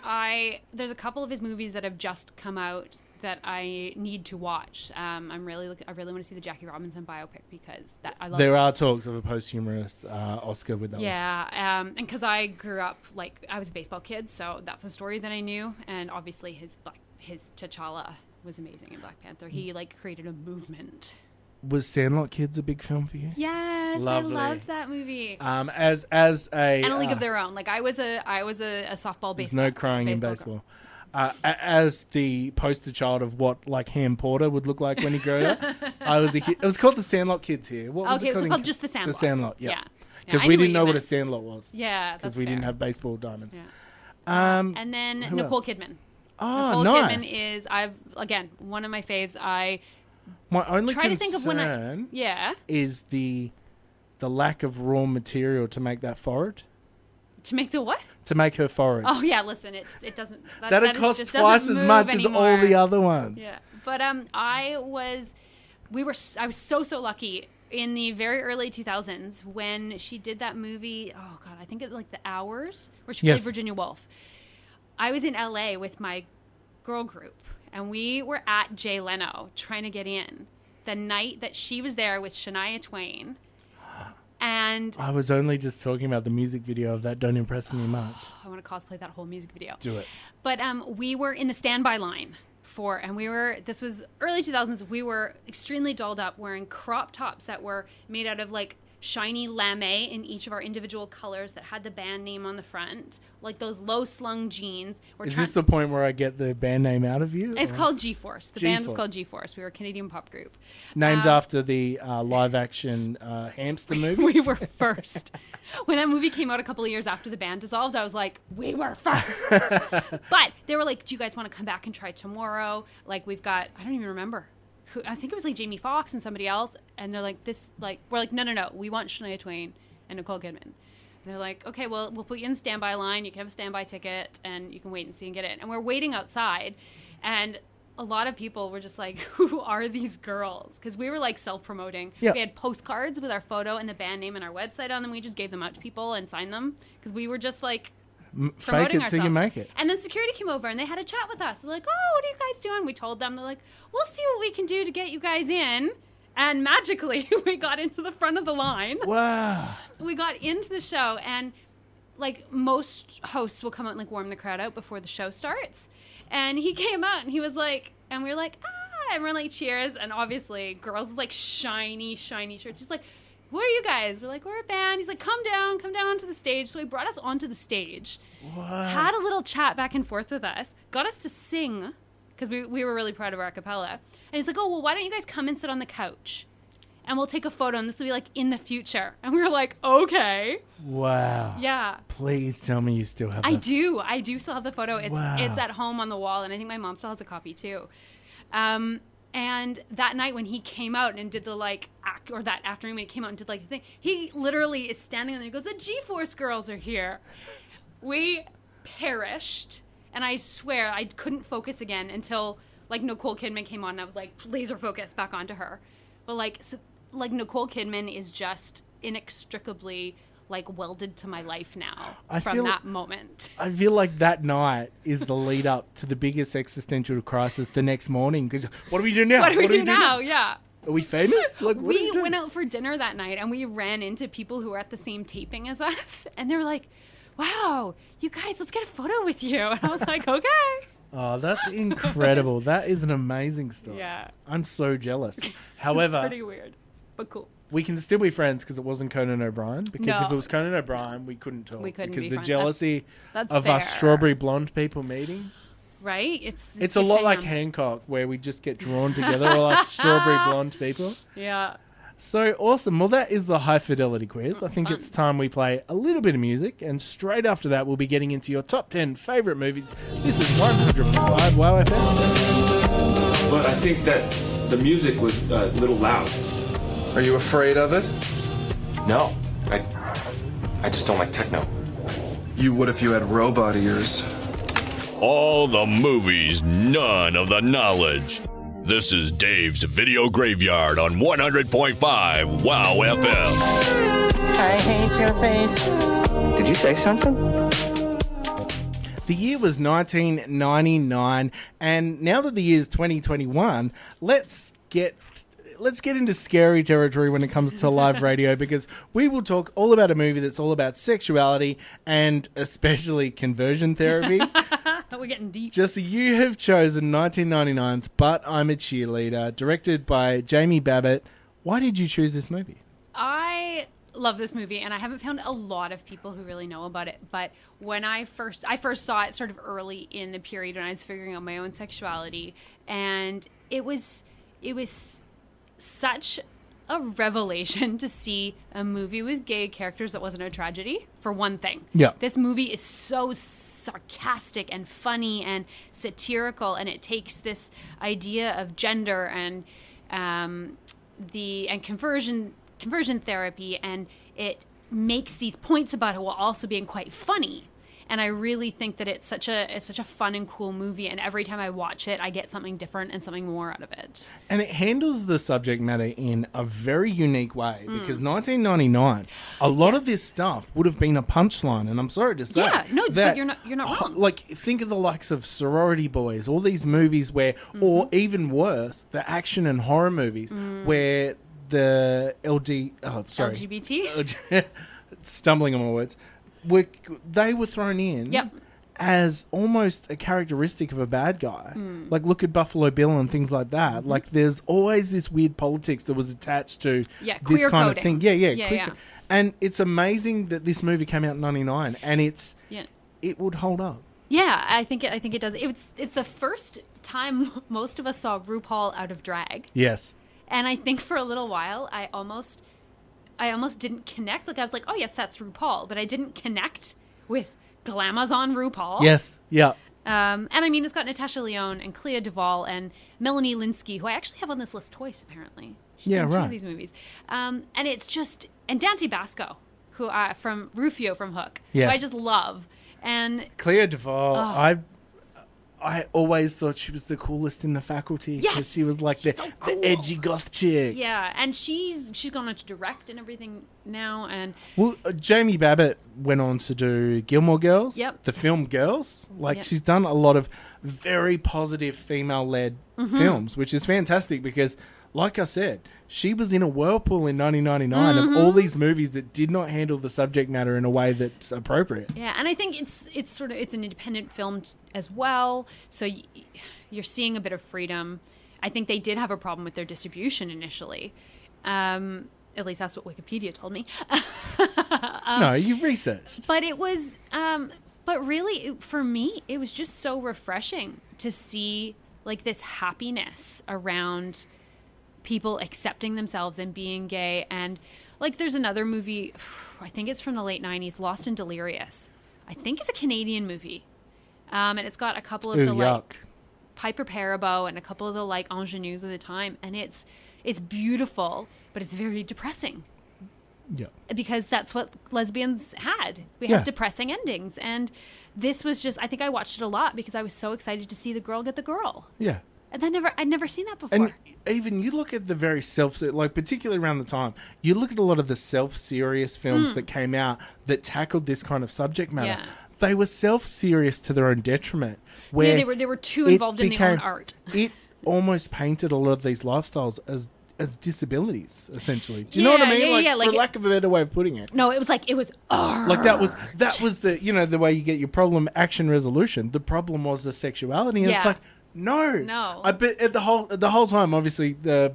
there's a couple of his movies that have just come out that I need to watch. I really want to see the Jackie Robinson biopic because I love. There are talks of a posthumous Oscar with that one. Yeah, and because I grew up I was a baseball kid, so that's a story that I knew, and obviously his T'Challa was amazing in Black Panther. He created a movement. Was Sandlot Kids a big film for you? Yes, Lovely. I loved that movie. As a and a League of Their Own. I was a softball baseball. There's no crying in baseball. As the poster child of what Ham Porter would look like when he grew up, it was called the Sandlot Kids here. What was it called just the Sandlot. The Sandlot, yeah. Because I we knew didn't know what a meant. Sandlot was. Yeah, that's because we didn't have baseball diamonds. Yeah. And then who Nicole else? Kidman. Oh, Nicole nice. Kidman is one of my faves. My only try to think of when is the lack of raw material to make that forehead. To make the what? To make her forehead. Oh yeah, listen, it doesn't. That'd cost twice as much as all the other ones. Yeah, but I was so lucky in the very early 2000s when she did that movie. Oh god, I think it's The Hours, where she played Virginia Woolf. I was in LA with my girl group, and we were at Jay Leno trying to get in the night that she was there with Shania Twain. And I was only just talking about the music video of that. Don't impress me much. I want to cosplay that whole music video. Do it. But we were in the standby line this was early 2000s. We were extremely dolled up, wearing crop tops that were made out of shiny lame in each of our individual colors that had the band name on the front, those low slung jeans. Is this the point where I get the band name out of you? It's called G-Force. The band was called G-Force. We were a Canadian pop group. Named after the live action hamster movie? We were first. When that movie came out a couple of years after the band dissolved, I was like, we were first. But they were like, do you guys want to come back and try tomorrow? We've got, I don't even remember. I think it was Jamie Foxx and somebody else, and they're like, we're like, no, we want Shania Twain and Nicole Kidman. And they're like, okay, well, we'll put you in the standby line. You can have a standby ticket, and you can wait and see and get it. And we're waiting outside, and a lot of people were just like, who are these girls? Because we were self-promoting. Yeah. We had postcards with our photo and the band name and our website on them. We just gave them out to people and signed them because we were just fake it so you make it. And then security came over and they had a chat with us. They're like, oh, what are you guys doing? We told them. They're like, we'll see what we can do to get you guys in. And magically, we got into the front of the line. Wow. We got into the show, and most hosts will come out and warm the crowd out before the show starts. And he came out and he was like, and we were like, ah, and we're cheers. And obviously, girls with shiny shirts. He's like, what are you guys? We're like, we're a band. He's like, come down onto the stage. So he brought us onto the stage, had a little chat back and forth with us, got us to sing, because we were really proud of our a cappella. And he's like, oh, well, why don't you guys come and sit on the couch? And we'll take a photo, and this will be in the future. And we were like, okay. Wow. Yeah. Please tell me you still have I do still have the photo. It's Wow. It's at home on the wall, and I think my mom still has a copy too. And that night when he came out and did the that afternoon when he came out and did the thing, he literally is standing there and he goes, the G-Force girls are here. We perished, and I swear I couldn't focus again until Nicole Kidman came on, and I was laser focused back onto her. But Nicole Kidman is just inextricably welded to my life now from that moment. I feel like that night is the lead up to the biggest existential crisis the next morning. Because what do we do now? What do we do now? Yeah. Are we famous? We went out for dinner that night, and we ran into people who were at the same taping as us, and they were like, wow, you guys, let's get a photo with you. And I was like, okay. Oh, that's incredible. That is an amazing story. Yeah. I'm so jealous. However, pretty weird, but cool. We can still be friends because it wasn't Conan O'Brien. Because No. if it was Conan O'Brien, we couldn't talk. We couldn't because be the friends. jealousy That's of fair. us strawberry blonde people meeting. Right? It's a lot like Hancock, where we just get drawn together, all us strawberry blonde people. Yeah. So awesome. Well, that is the high fidelity quiz. I think it's time we play a little bit of music, and straight after that, we'll be getting into your top 10 favourite movies. This is 100.5 WOWFM. But I think that the music was a little loud. Are you afraid of it? No, I just don't like techno. You would if you had robot ears. All the movies, none of the knowledge. This is Dave's Video Graveyard on 100.5 WOW FM. I hate your face. Did you say something? The year was 1999, and now that the year is 2021, let's get into scary territory when it comes to live radio, because we will talk all about a movie that's all about sexuality and especially conversion therapy. We're getting deep. Jesse, you have chosen 1999's But I'm a Cheerleader, directed by Jamie Babbitt. Why did you choose this movie? I love this movie, and I haven't found a lot of people who really know about it, but when I first saw it sort of early in the period when I was figuring out my own sexuality, and it was such a revelation to see a movie with gay characters that wasn't a tragedy, for one thing. Yeah. This movie is so sarcastic and funny and satirical, and it takes this idea of gender and conversion therapy, and it makes these points about it while also being quite funny. And I really think that it's such a fun and cool movie, and every time I watch it, I get something different and something more out of it. And it handles the subject matter in a very unique way, because 1999, a lot of this stuff would have been a punchline, and I'm sorry to say. Yeah, no, but you're not wrong. Like, think of the likes of Sorority Boys, all these movies where, or even worse, the action and horror movies where the LGBT, stumbling on my words, they were thrown in as almost a characteristic of a bad guy. Like, look at Buffalo Bill and things like that. Like, there's always this weird politics that was attached to this queer kind coding. of thing. Yeah. And it's amazing that this movie came out in 99 and it would hold up. Yeah, I think it does. It's the first time most of us saw RuPaul out of drag. Yes. And I think for a little while, I almost didn't connect. Like, I was like, oh, yes, that's RuPaul. But I didn't connect with Glamazon RuPaul. Yes, yeah. And I mean, it's got Natasha Lyonne and Clea Duvall and Melanie Linsky, who I actually have on this list twice, apparently. She's in two of these movies. And it's just... And Dante Basco, who from Rufio from Hook, who I just love. And Clea Duvall, I always thought she was the coolest in the faculty. Yes, she was like the edgy goth chick. Yeah, and she's gone on to direct and everything now. And Jamie Babbitt went on to do Gilmore Girls. Yep. The film Girls. Like, she's done a lot of very positive female-led films, which is fantastic because, like I said, she was in a whirlpool in 1999 of all these movies that did not handle the subject matter in a way that's appropriate. Yeah, and I think it's an independent film as well, so you're seeing a bit of freedom. I think they did have a problem with their distribution initially. At least that's what Wikipedia told me. No, you've researched. But it was, but really, for me, it was just so refreshing to see like this happiness around people accepting themselves and being gay. And like, there's another movie, I think it's from the late 90s, Lost and Delirious. I think it's a Canadian movie. And it's got a couple of like Piper Perabo and a couple of the like ingenues of the time. And it's beautiful, but it's very depressing. Yeah. Because that's what lesbians had. We had depressing endings. And this was just, I think I watched it a lot because I was so excited to see the girl get the girl. Yeah. And I'd never seen that before. And even you look at the very like particularly around the time, you look at a lot of the self-serious films that came out that tackled this kind of subject matter. Yeah. They were self-serious to their own detriment. Where they were too involved in their own art. It almost painted a lot of these lifestyles as disabilities, essentially. Do you know what I mean? For lack of a better way of putting it. No, it was art. Like that was the the way you get your problem action resolution. The problem was the sexuality. And it's like, no. I bet the whole time, obviously, the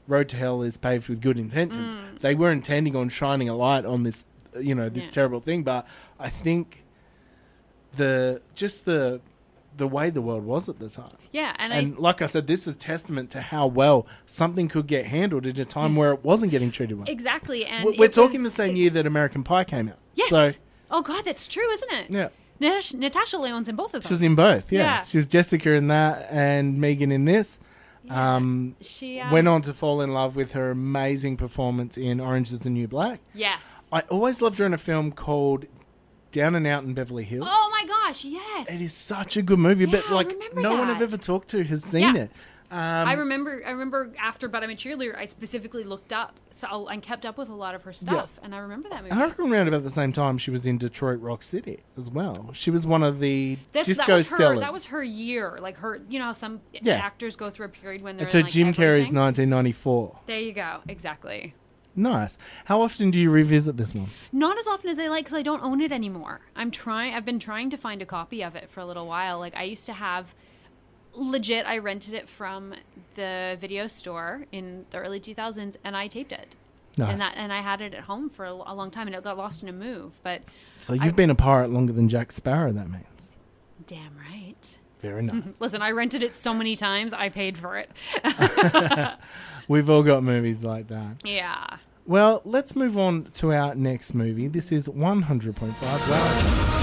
road to hell is paved with good intentions. They were intending on shining a light on this, this terrible thing. But I think the way the world was at the time. Yeah, and like I said, this is testament to how well something could get handled at a time where it wasn't getting treated well. Exactly, and we're talking the same year that American Pie came out. Yes. So, oh God, that's true, isn't it? Yeah. Natasha Lyonne's in both of those. She was in both, yeah. She was Jessica in that and Megan in this. Yeah. She went on to fall in love with her amazing performance in Orange is the New Black. Yes. I always loved her in a film called Down and Out in Beverly Hills. Oh my gosh, yes. It is such a good movie, but like no one I've ever talked to has seen it. I remember after But I'm a Cheerleader, I specifically looked up and kept up with a lot of her stuff, and I remember that movie. I reckon around about the same time she was in Detroit Rock City as well. She was one of the Disco Stellars. That was her year. Like her, you know how some actors go through a period when they're so in, like, Jim Carrey's everything? 1994. There you go. Exactly. Nice. How often do you revisit this one? Not as often as I like, because I don't own it anymore. I've been trying to find a copy of it for a little while. Like, I used to have... Legit, I rented it from the video store in the early 2000s, and I taped it. Nice. And I had it at home for a long time, and it got lost in a move. But so you've been a pirate longer than Jack Sparrow, that means. Damn right. Very nice. Listen, I rented it so many times, I paid for it. We've all got movies like that. Yeah. Well, let's move on to our next movie. This is 100.5 WOW.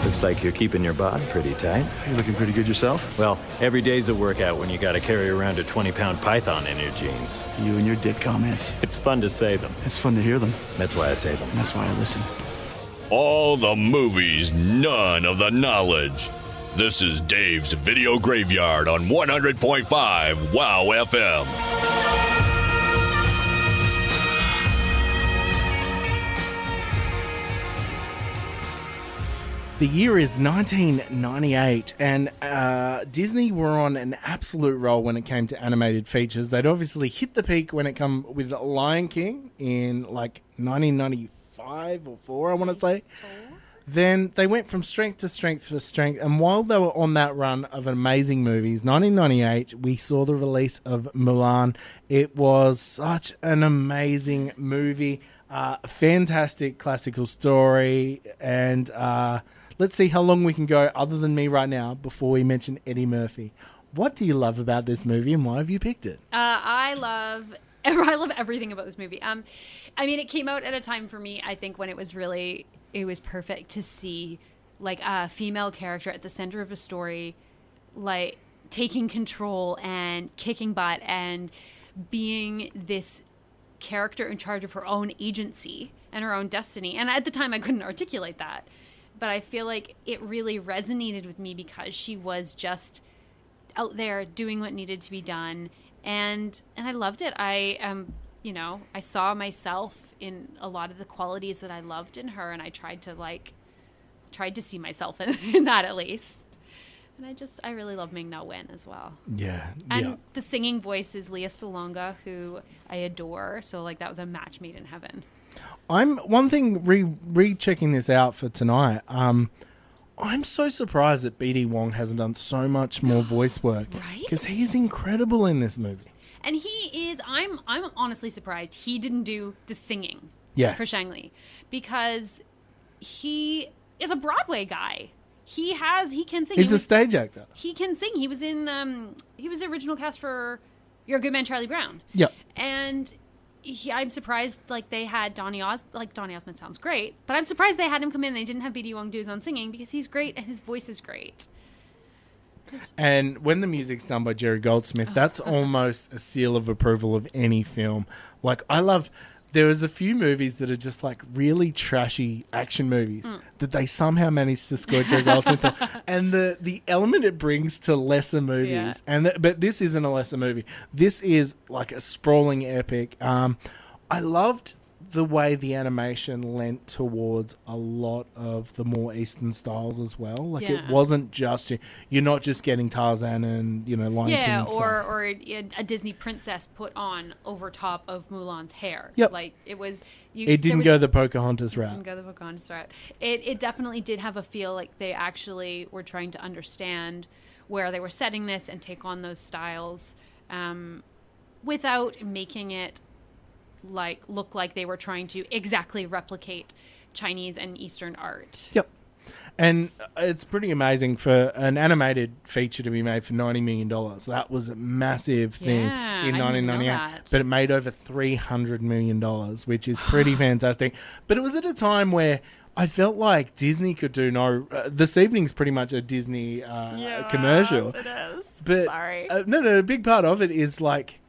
Looks like you're keeping your bod pretty tight. You looking pretty good yourself? Well, every day's a workout when you gotta carry around a 20-pound python in your jeans. You and your dick comments. It's fun to say them. It's fun to hear them. That's why I say them. That's why I listen. All the movies, none of the knowledge. This is Dave's Video Graveyard on 100.5 WOWFM. The year is 1998, and Disney were on an absolute roll when it came to animated features. They'd obviously hit the peak when it come with Lion King in like 1995 or 4, I want to say. Then they went from strength to strength to strength, and while they were on that run of amazing movies, 1998, we saw the release of Mulan. It was such an amazing movie, fantastic classical story, and let's see how long we can go other than me right now before we mention Eddie Murphy. What do you love about this movie, and why have you picked it? I love everything about this movie. I mean, it came out at a time for me, I think, when it was perfect to see like a female character at the center of a story, like taking control and kicking butt and being this character in charge of her own agency and her own destiny. And at the time I couldn't articulate that, but I feel like it really resonated with me because she was just out there doing what needed to be done. And I loved it. I saw myself in a lot of the qualities that I loved in her, and I tried to see myself in that at least. And I really love Ming-Na Wen as well. Yeah. And the singing voice is Lea Salonga, who I adore. So like that was a match made in heaven. I'm one thing re-checking this out for tonight. I'm so surprised that BD Wong hasn't done so much more voice work. Right? Because he's incredible in this movie. And he is, I'm honestly surprised he didn't do the singing for Shang-Li, because he is a Broadway guy. He can sing. He's a stage actor. He can sing. He was in, he was the original cast for You're a Good Man, Charlie Brown. Yep. And I'm surprised, like, they had Donny Osmond sounds great, but I'm surprised they had him come in and they didn't have BD Wong do his own singing, because he's great and his voice is great. And when the music's done by Jerry Goldsmith, that's almost a seal of approval of any film. Like, there was a few movies that are just like really trashy action movies that they somehow managed to score Jerry Goldsmith on. And the element it brings to lesser movies. But this isn't a lesser movie. This is like a sprawling epic. I loved the way the animation lent towards a lot of the more Eastern styles as well. Like it wasn't just you're not just getting Tarzan and Lion King and stuff. or a Disney princess put on over top of Mulan's hair. Yep. Like it was. It didn't go the Pocahontas route. It didn't go the Pocahontas route. It definitely did have a feel like they actually were trying to understand where they were setting this and take on those styles, without making it look like they were trying to exactly replicate Chinese and Eastern art. Yep. And it's pretty amazing for an animated feature to be made for $90 million. That was a massive thing in 1998. But it made over $300 million, which is pretty fantastic. But it was at a time where I felt like Disney could do this evening's pretty much a Disney commercial. Yes, it is. But, sorry. No, a big part of it is like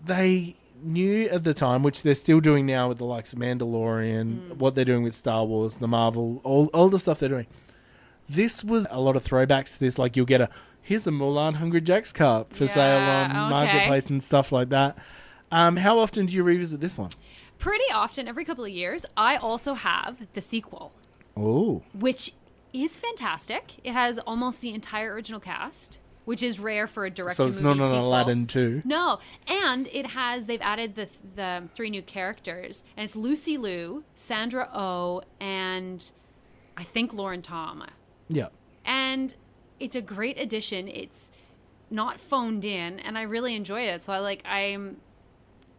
they knew at the time, which they're still doing now with the likes of Mandalorian, what they're doing with Star Wars, the Marvel, all the stuff they're doing. This was a lot of throwbacks to this. Like you'll get a here's a Mulan Hungry Jack's cup for sale on Marketplace and stuff like that. How often do you revisit this one? Pretty often, every couple of years. I also have the sequel. Oh. Which is fantastic. It has almost the entire original cast, which is rare for a direct-to-movie sequel. So it's not an Aladdin 2? No. And they've added the 3 new characters. And it's Lucy Liu, Sandra Oh, and I think Lauren Tom. Yeah. And it's a great addition. It's not phoned in, and I really enjoy it. So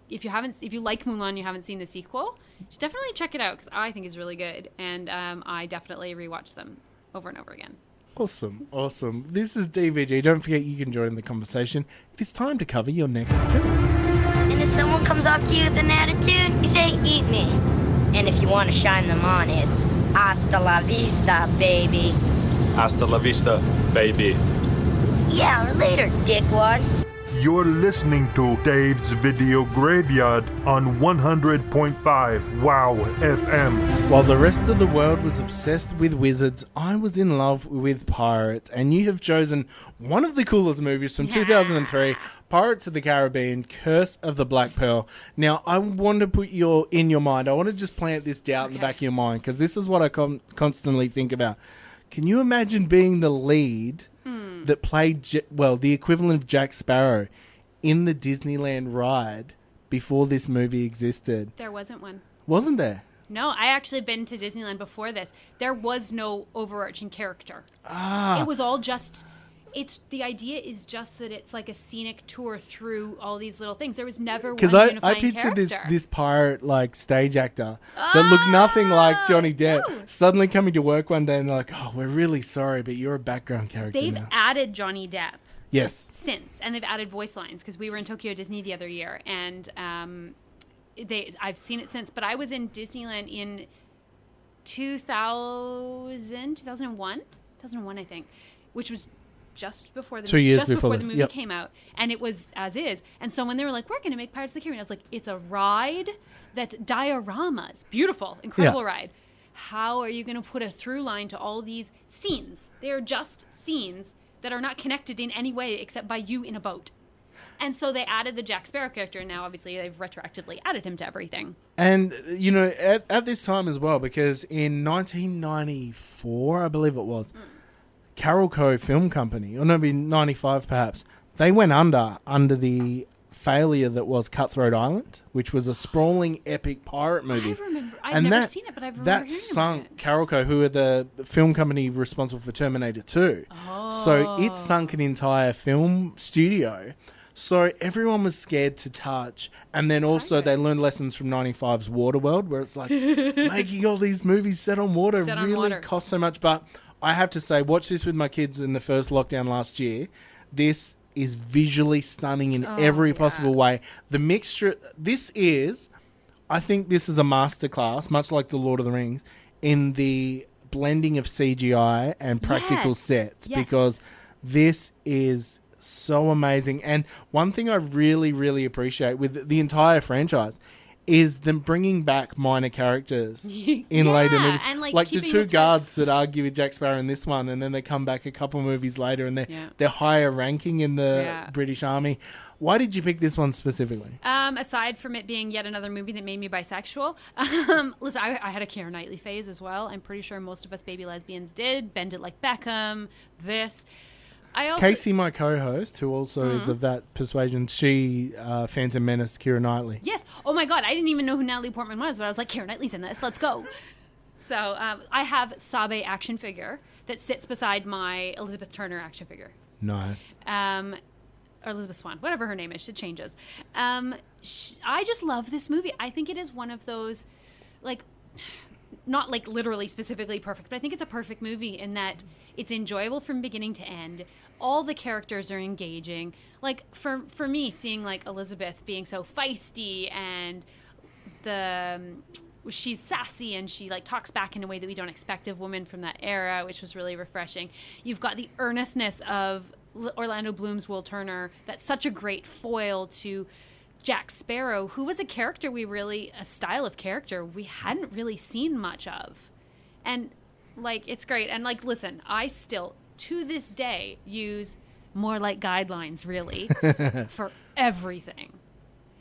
if you like Mulan, you haven't seen the sequel, you should definitely check it out because I think it's really good, and I definitely rewatch them over and over again. Awesome. This is DVG. Don't forget you can join in the conversation. It is time to cover your next film. And if someone comes up to you with an attitude, you say, eat me. And if you want to shine them on, it's hasta la vista, baby. Hasta la vista, baby. Yeah, or later, dickwad. You're listening to Dave's Video Graveyard on 100.5 WOW FM. While the rest of the world was obsessed with wizards, I was in love with pirates, and you have chosen one of the coolest movies from 2003, Pirates of the Caribbean, Curse of the Black Pearl. Now, I want to put in your mind, I want to just plant this doubt in the back of your mind, because this is what I constantly think about. Can you imagine being the lead that played, the equivalent of Jack Sparrow in the Disneyland ride before this movie existed? There wasn't one. Wasn't there? No, I actually been to Disneyland before this. There was no overarching character. It was all just... the idea is just that it's like a scenic tour through all these little things. There was never one unifying I pictured character. this pirate like stage actor that looked nothing like Johnny Depp suddenly coming to work one day and they're like, oh, we're really sorry, but you're a background character They've now. added Johnny Depp. Yes. Since. And they've added voice lines because we were in Tokyo Disney the other year and I've seen it since, but I was in Disneyland in 2001, I think, which was just before the 2 years just before the this. movie came out, and it was as is. And so when they were like, "We're going to make Pirates of the Caribbean," I was like, "It's a ride that's dioramas, beautiful, incredible ride. How are you going to put a through line to all these scenes? They are just scenes that are not connected in any way except by you in a boat." And so they added the Jack Sparrow character, and now obviously they've retroactively added him to everything. And, you know, at this time as well, because in 1994, I believe it was, Carol Co. Film Company, or maybe 95 perhaps, they went under the failure that was Cutthroat Island, which was a sprawling epic pirate movie. I remember. I've never seen it, but I remember that sunk Carol Co., who are the film company responsible for Terminator 2. So it sunk an entire film studio. So everyone was scared to touch. And then also they learned lessons from 95's Waterworld, where it's like, making all these movies set on water really costs so much. But I have to say, watch this with my kids in the first lockdown last year. This is visually stunning in every possible way. The mixture, I think this is a masterclass, much like The Lord of the Rings, in the blending of CGI and practical sets, because this is so amazing. And one thing I really, really appreciate with the entire franchise is them bringing back minor characters in later movies. And like the two guards that argue with Jack Sparrow in this one, and then they come back a couple movies later and they're higher ranking in the British Army. Why did you pick this one specifically? Aside from it being yet another movie that made me bisexual, listen, I had a Keira Knightley phase as well. I'm pretty sure most of us baby lesbians did. Bend It Like Beckham, this. Casey, my co-host, who also is of that persuasion, she Phantom Menace, Keira Knightley. Yes. Oh my God, I didn't even know who Natalie Portman was, but I was like, Keira Knightley's in this. Let's go. So I have Sabe action figure that sits beside my Elizabeth Turner action figure. Nice. Or Elizabeth Swan, whatever her name is, it changes. I just love this movie. I think it is one of those, like, not like literally specifically perfect, but I think it's a perfect movie in that it's enjoyable from beginning to end. All the characters are engaging. Like for me, seeing like Elizabeth being so feisty and she's sassy and she like talks back in a way that we don't expect of women from that era, which was really refreshing. You've got the earnestness of Orlando Bloom's Will Turner. That's such a great foil to Jack Sparrow, who was a style of character we hadn't really seen much of. And like, it's great. And like, listen, I still, to this day, use more like guidelines, really, for everything.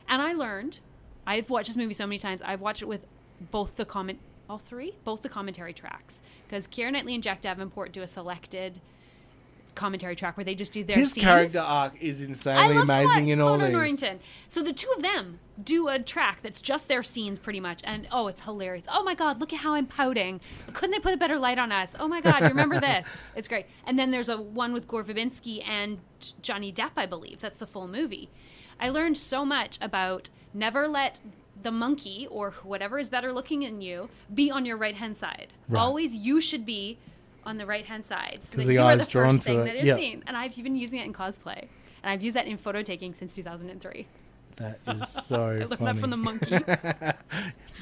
And I learned, I've watched this movie so many times, I've watched it with both the commentary tracks. Because Keira Knightley and Jack Davenport do a selected commentary track where they just do their His scenes. character arc is insanely amazing in all Connor these. Norrington. So the two of them do a track that's just their scenes pretty much, and it's hilarious. Oh my God, look at how I'm pouting. Couldn't they put a better light on us? Oh my God, you remember this? It's great. And then there's a one with Gore Verbinski and Johnny Depp, I believe. That's the full movie. I learned so much about never let the monkey or whatever is better looking than you be on your right hand side. Right. Always you should be on the right hand side, so that the you are the eye's drawn first to thing it. that is Yep. seen. And I've been using that in cosplay, and I've used that in photo taking since 2003. That is so I learned funny. that from the monkey.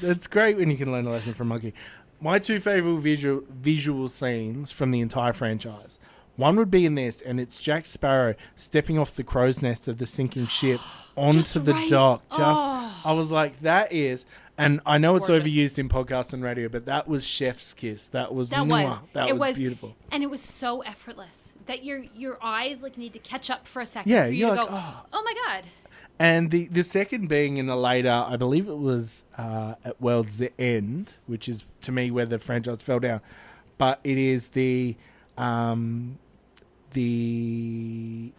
It's great when you can learn a lesson from Monkey. My two favorite visual scenes from the entire franchise. One would be in this, and it's Jack Sparrow stepping off the crow's nest of the sinking ship onto the dock. I was like, that is, and I know it's Gorgeous. overused in podcast and radio, but that was chef's kiss. That was That mwah. was beautiful. And it was so effortless that your eyes like need to catch up for a second Yeah, for you you're to like, go, oh my God. And the second being in the later, I believe it was at World's End, which is to me where the franchise fell down, but it is the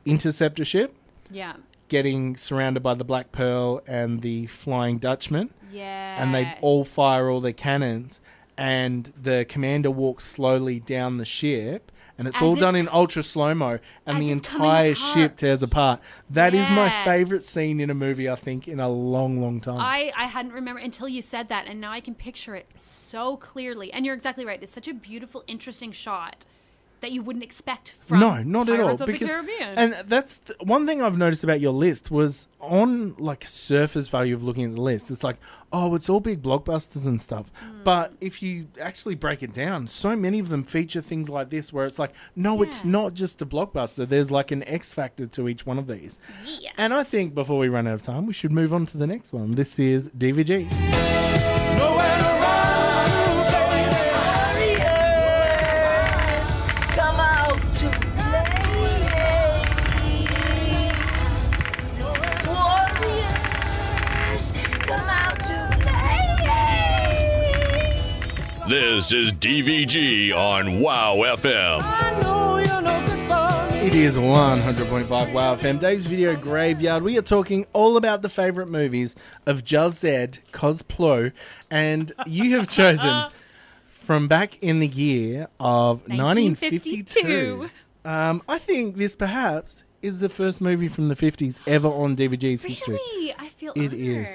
interceptor ship. Yeah. Getting surrounded by the Black Pearl and the Flying Dutchman. Yeah. And they all fire all their cannons, and the commander walks slowly down the ship. And it's all done in ultra slow-mo, and the entire ship tears apart. That is my favorite scene in a movie, I think, in a long, long time. I hadn't remembered until you said that, and now I can picture it so clearly. And you're exactly right. It's such a beautiful, interesting shot that you wouldn't expect from not at all. Pirates of the Caribbean. And that's one thing I've noticed about your list was on like surface value of looking at the list. It's like, oh, it's all big blockbusters and stuff. But if you actually break it down, so many of them feature things like this where it's like, no, it's not just a blockbuster. There's like an X factor to each one of these. Yeah. And I think before we run out of time, we should move on to the next one. This is DVG. Come out to play. Warriors, come out to play. This is DVG on WOWFM. It is 100.5 WOWFM, Dave's Video Graveyard. We are talking all about the favourite movies of Jusz Cosplay, and you have chosen from back in the year of 1952. I think this perhaps is the first movie from the 50s ever on DVG's history. Really? I feel It honored. is.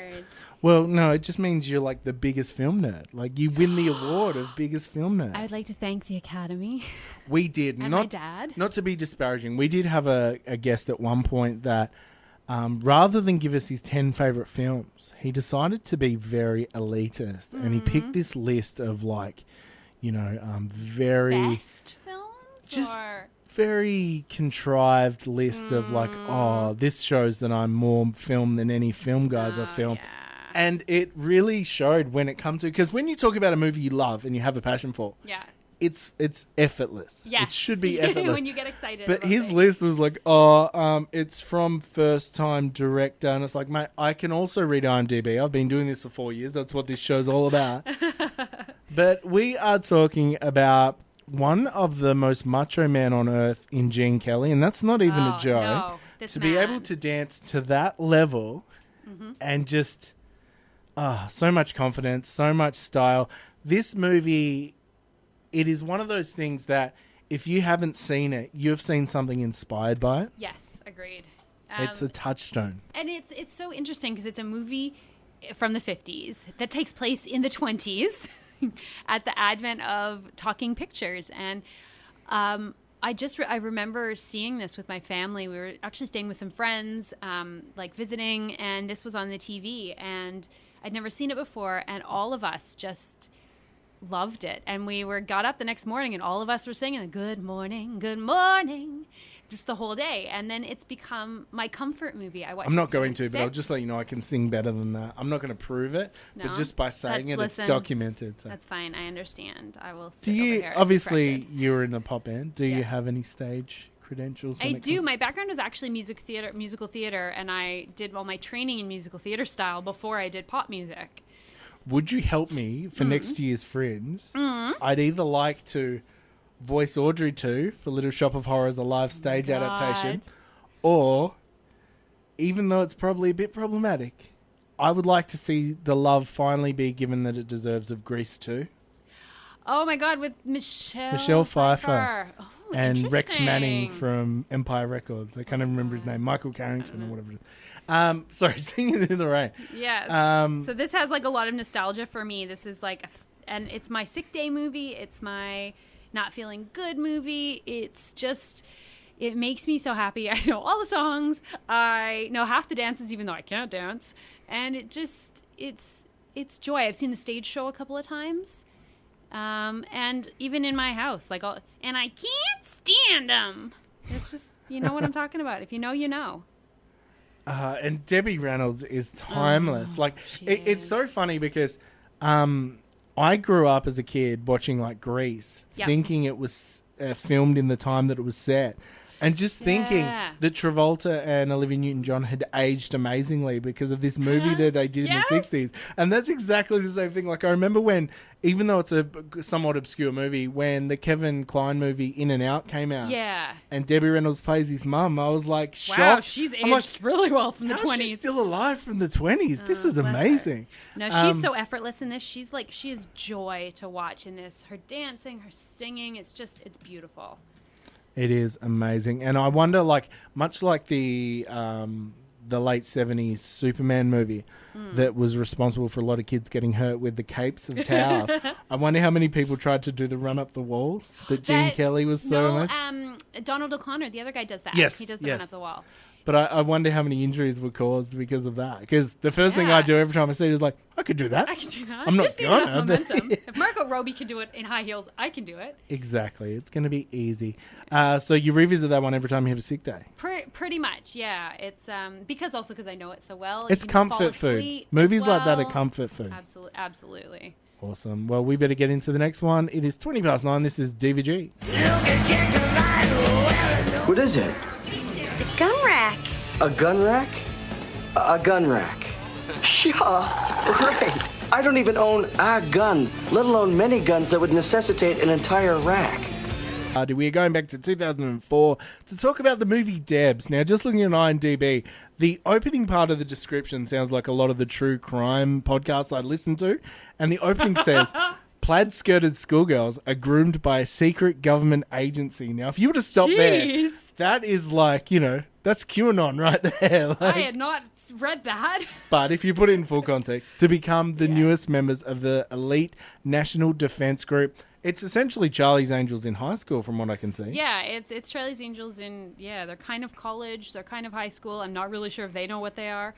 Well, no, it just means you're like the biggest film nerd. Like you win the award of biggest film nerd. I would like to thank the Academy. We did. And not, my dad. Not to be disparaging, we did have a guest at one point that rather than give us his 10 favourite films, he decided to be very elitist. And he picked this list of like, very... Best films? Just or? very contrived list of like, oh, this shows that I'm more film than any film guys I film. Yeah. And it really showed when it comes to, because when you talk about a movie you love and you have a passion for, Yeah. it's effortless. Yes. It should be effortless. When you get excited. But about his things. list was like, it's from first time director. And it's like, mate, I can also read IMDb. I've been doing this for 4 years. That's what this show's all about. But we are talking about one of the most macho men on earth in Gene Kelly. And that's not even a joke. No, this to be able to dance to that level and just... so much confidence, so much style. This movie, it is one of those things that if you haven't seen it, you've seen something inspired by it. Yes, agreed. It's a touchstone. And it's so interesting because it's a movie from the 50s that takes place in the 20s at the advent of talking pictures. And I remember seeing this with my family. We were actually staying with some friends, like visiting, and this was on the TV. And I'd never seen it before, and all of us just loved it. And we got up the next morning, and all of us were singing good morning, just the whole day. And then it's become my comfort movie. I watched. I'm not going to, but I'll just let you know I can sing better than that. I'm not going to prove it, but just by saying it's documented. So. That's fine. I understand. I will. Do you? Obviously, you're in the pop band. Do you have any stage credentials? I do. My background was actually musical theater, and I did all my training in musical theater style before I did pop music. Would you help me for next year's Fringe? I'd either like to voice Audrey 2 for Little Shop of Horrors, a live stage adaptation, or, even though it's probably a bit problematic, I would like to see the love finally be given that it deserves of Grease 2. Oh my God, with Michelle Pfeiffer. Oh, And Rex interesting. Manning from Empire Records. I can't even remember his name. Michael Carrington or whatever it is. Sorry, Singing in the Rain. Yes. So this has like a lot of nostalgia for me. This is like, and it's my sick day movie. It's my not feeling good movie. It's just, it makes me so happy. I know all the songs. I know half the dances, even though I can't dance. And it just, it's joy. I've seen the stage show a couple of times. And even in my house, like, and I can't stand them. It's just, you know what I'm talking about. If you know, you know. And Debbie Reynolds is timeless. It's so funny because I grew up as a kid watching like Grease, thinking it was filmed in the time that it was set. And just thinking that Travolta and Olivia Newton-John had aged amazingly because of this movie that they did in the 60s. And that's exactly the same thing. Like, I remember when, even though it's a somewhat obscure movie, when the Kevin Kline movie In and Out came out. Yeah. And Debbie Reynolds plays his mum. I was like, shocked. Wow, she's aged really well from the 20s. How's she still alive from the 20s? This is amazing. No, she's so effortless in this. She is joy to watch in this. Her dancing, her singing, it's beautiful. It is amazing. And I wonder, like, much like the late 70s Superman movie that was responsible for a lot of kids getting hurt with the capes of towers, I wonder how many people tried to do the run up the walls that Gene Kelly was so amazing. Donald O'Connor, the other guy, does that. Yes, he does the run up the wall. But I wonder how many injuries were caused because of that. Because the first thing I do every time I see it is like, I could do that. I can do that. I'm not Just need enough gonna. momentum. If Margot Robbie can do it in high heels, I can do it. Exactly. It's going to be easy. So you revisit that one every time you have a sick day. Pretty much, yeah. It's because I know it so well. It's comfort food. Movies like that are comfort food. Absolutely. Awesome. Well, we better get into the next one. It is 9:20. This is DVG. What is it? It's a gun rack. A gun rack? A gun rack. Yeah, right. I don't even own a gun, let alone many guns that would necessitate an entire rack. We are going back to 2004 to talk about the movie Debs. Now, just looking at IMDb, the opening part of the description sounds like a lot of the true crime podcasts I listen to. And the opening says, plaid-skirted schoolgirls are groomed by a secret government agency. Now, if you were to stop there, that is like, that's QAnon right there. I had not read that. But if you put it in full context, to become the newest members of the elite National Defense Group, it's essentially Charlie's Angels in high school, from what I can see. Yeah, it's Charlie's Angels in, they're kind of college, they're kind of high school. I'm not really sure if they know what they are.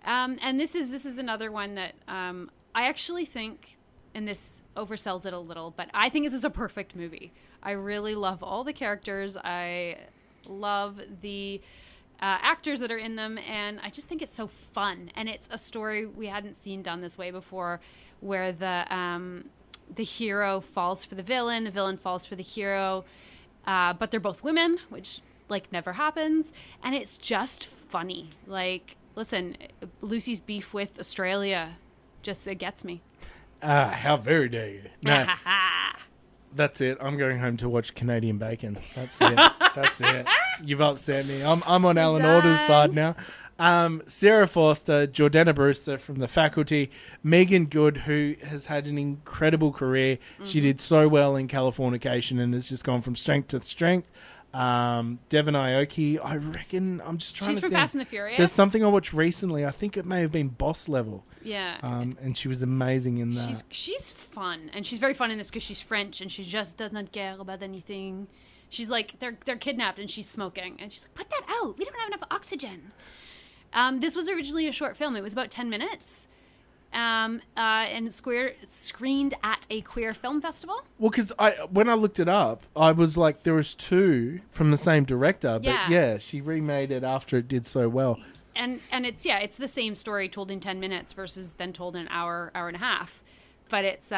And this is another one that I actually think, and this oversells it a little, but I think this is a perfect movie. I really love all the characters. I love the actors that are in them, and I just think it's so fun. And it's a story we hadn't seen done this way before, where the hero falls for the villain falls for the hero, but they're both women, which like never happens, and it's just funny. Like, listen, Lucy's beef with Australia just, it gets me. How very dare you. No, that's it. I'm going home to watch Canadian Bacon. That's it. That's it. You've upset me. I'm on Alan Alda's side now. Sarah Forster, Jordana Brewster from The Faculty, Megan Good, who has had an incredible career. Mm-hmm. She did so well in Californication and has just gone from strength to strength. Devon Aoki, I reckon, I'm just trying to think. She's from Fast and the Furious. There's something I watched recently. I think it may have been Boss Level. Yeah. And she was amazing in that. She's fun, and she's very fun in this because she's French and she just does not care about anything. She's like, they're kidnapped and she's smoking, and she's like, put that out. We don't have enough oxygen. This was originally a short film. It was about 10 minutes. And screened at a queer film festival. Well, because when I looked it up, I was like, there was two from the same director. But yeah, she remade it after it did so well. And it's the same story told in 10 minutes versus then told in an hour and a half. But it's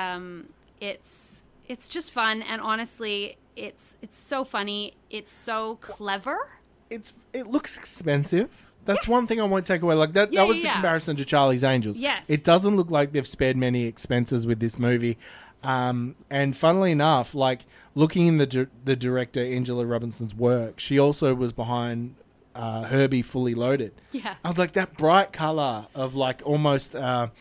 just fun. And honestly, It's so funny. It's so clever. It looks expensive. That's one thing I won't take away. Like that was the comparison to Charlie's Angels. Yes. It doesn't look like they've spared many expenses with this movie. And funnily enough, like looking in the director Angela Robinson's work, she also was behind Herbie Fully Loaded. Yeah. I was like, that bright color of like almost, larger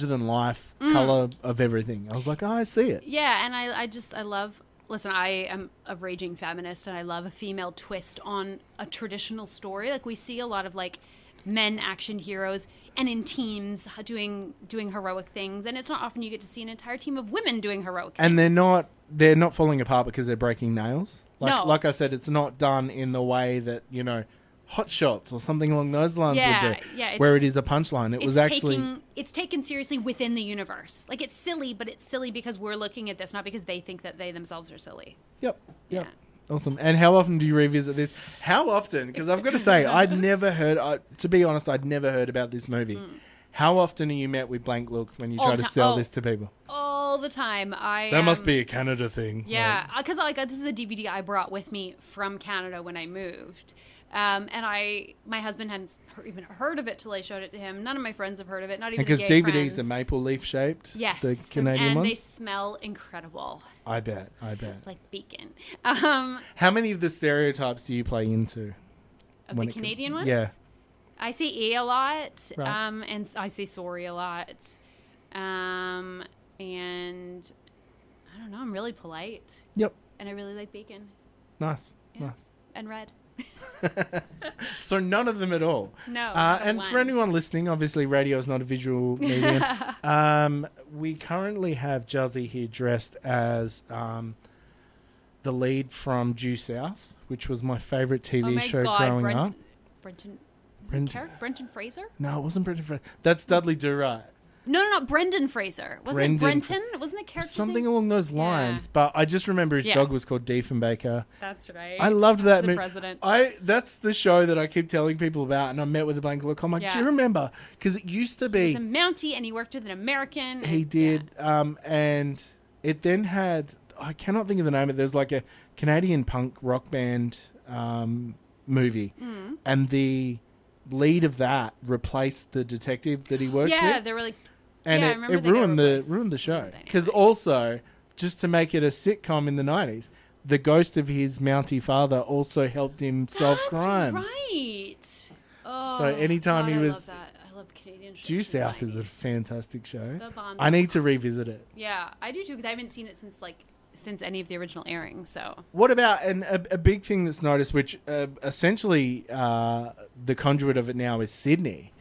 than life color of everything. I was like, oh, I see it. Yeah, and I love... Listen, I am a raging feminist, and I love a female twist on a traditional story. Like, we see a lot of, like, men action heroes and in teams doing heroic things, and it's not often you get to see an entire team of women doing heroic things. And they're not falling apart because they're breaking nails. Like I said, it's not done in the way that, Hot Shots or something along those lines would do, where it is a punchline. It was actually... It's taken seriously within the universe. Like, it's silly, but it's silly because we're looking at this, not because they think that they themselves are silly. Yep. Awesome. And how often do you revisit this? How often? Because I've got to say, I'd never heard about this movie. How often are you met with blank looks when you try to sell this to people? All the time. That must be a Canada thing. Yeah, because this is a DVD I brought with me from Canada when I moved. And my husband hadn't even heard of it till I showed it to him. None of my friends have heard of it, not even because gay DVDs friends. are maple leaf shaped. Yes, the Canadian and ones. they smell incredible. I bet. Like bacon. How many of the stereotypes do you play into? Of the Canadian ones? Yeah. I say "e" a lot, Right. and I say "sorry" a lot, and I don't know. I'm really polite. Yep. And I really like bacon. Nice. And red. So none of them at all. No. And for anyone listening, obviously radio is not a visual medium. We currently have Juzzy here dressed as the lead from Due South, which was my favourite TV show growing up. Brendan Fraser? No, it wasn't Brendan Fraser. That's Dudley Do-Right. No, Brendan Fraser. Wasn't it Brenton? Wasn't the character something along those lines? But I just remember his dog was called Diefenbaker. That's right. I loved that movie. President. That's the show that I keep telling people about, and I met with a blank look. I'm like, do you remember? Because it used to be... He was a Mountie, and he worked with an American. He did. And it then had... I cannot think of the name of it. There's like a Canadian punk rock band movie. And the lead of that replaced the detective that he worked with. Yeah, they were like... And it ruined the show. Because also, just to make it a sitcom in the 90s, the ghost of his Mountie father also helped him solve crimes. That's right. Oh, so anytime God, he was... I love that. I love Canadian shows. Due South is a fantastic show. The bomb. I need to revisit it. Yeah, I do too, because I haven't seen it since any of the original airings. So what about a big thing that's noticed, which essentially the conduit of it now is Sydney.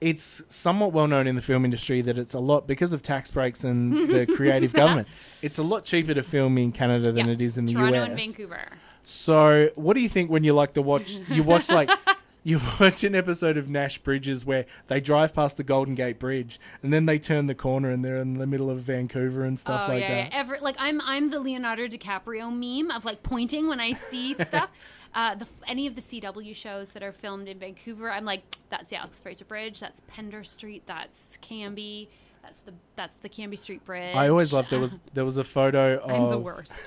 It's somewhat well known in the film industry that it's a lot, because of tax breaks and the creative government, it's a lot cheaper to film in Canada than it is in the US. Toronto and Vancouver. So what do you think when you like to watch, you watch an episode of Nash Bridges where they drive past the Golden Gate Bridge and then they turn the corner and they're in the middle of Vancouver and stuff that. Yeah. I'm the Leonardo DiCaprio meme of like pointing when I see stuff. Any of the CW shows that are filmed in Vancouver, I'm like, that's the Alex Fraser Bridge, that's Pender Street, that's Cambie, that's the Cambie Street Bridge. I always loved there was a photo of... I'm the worst.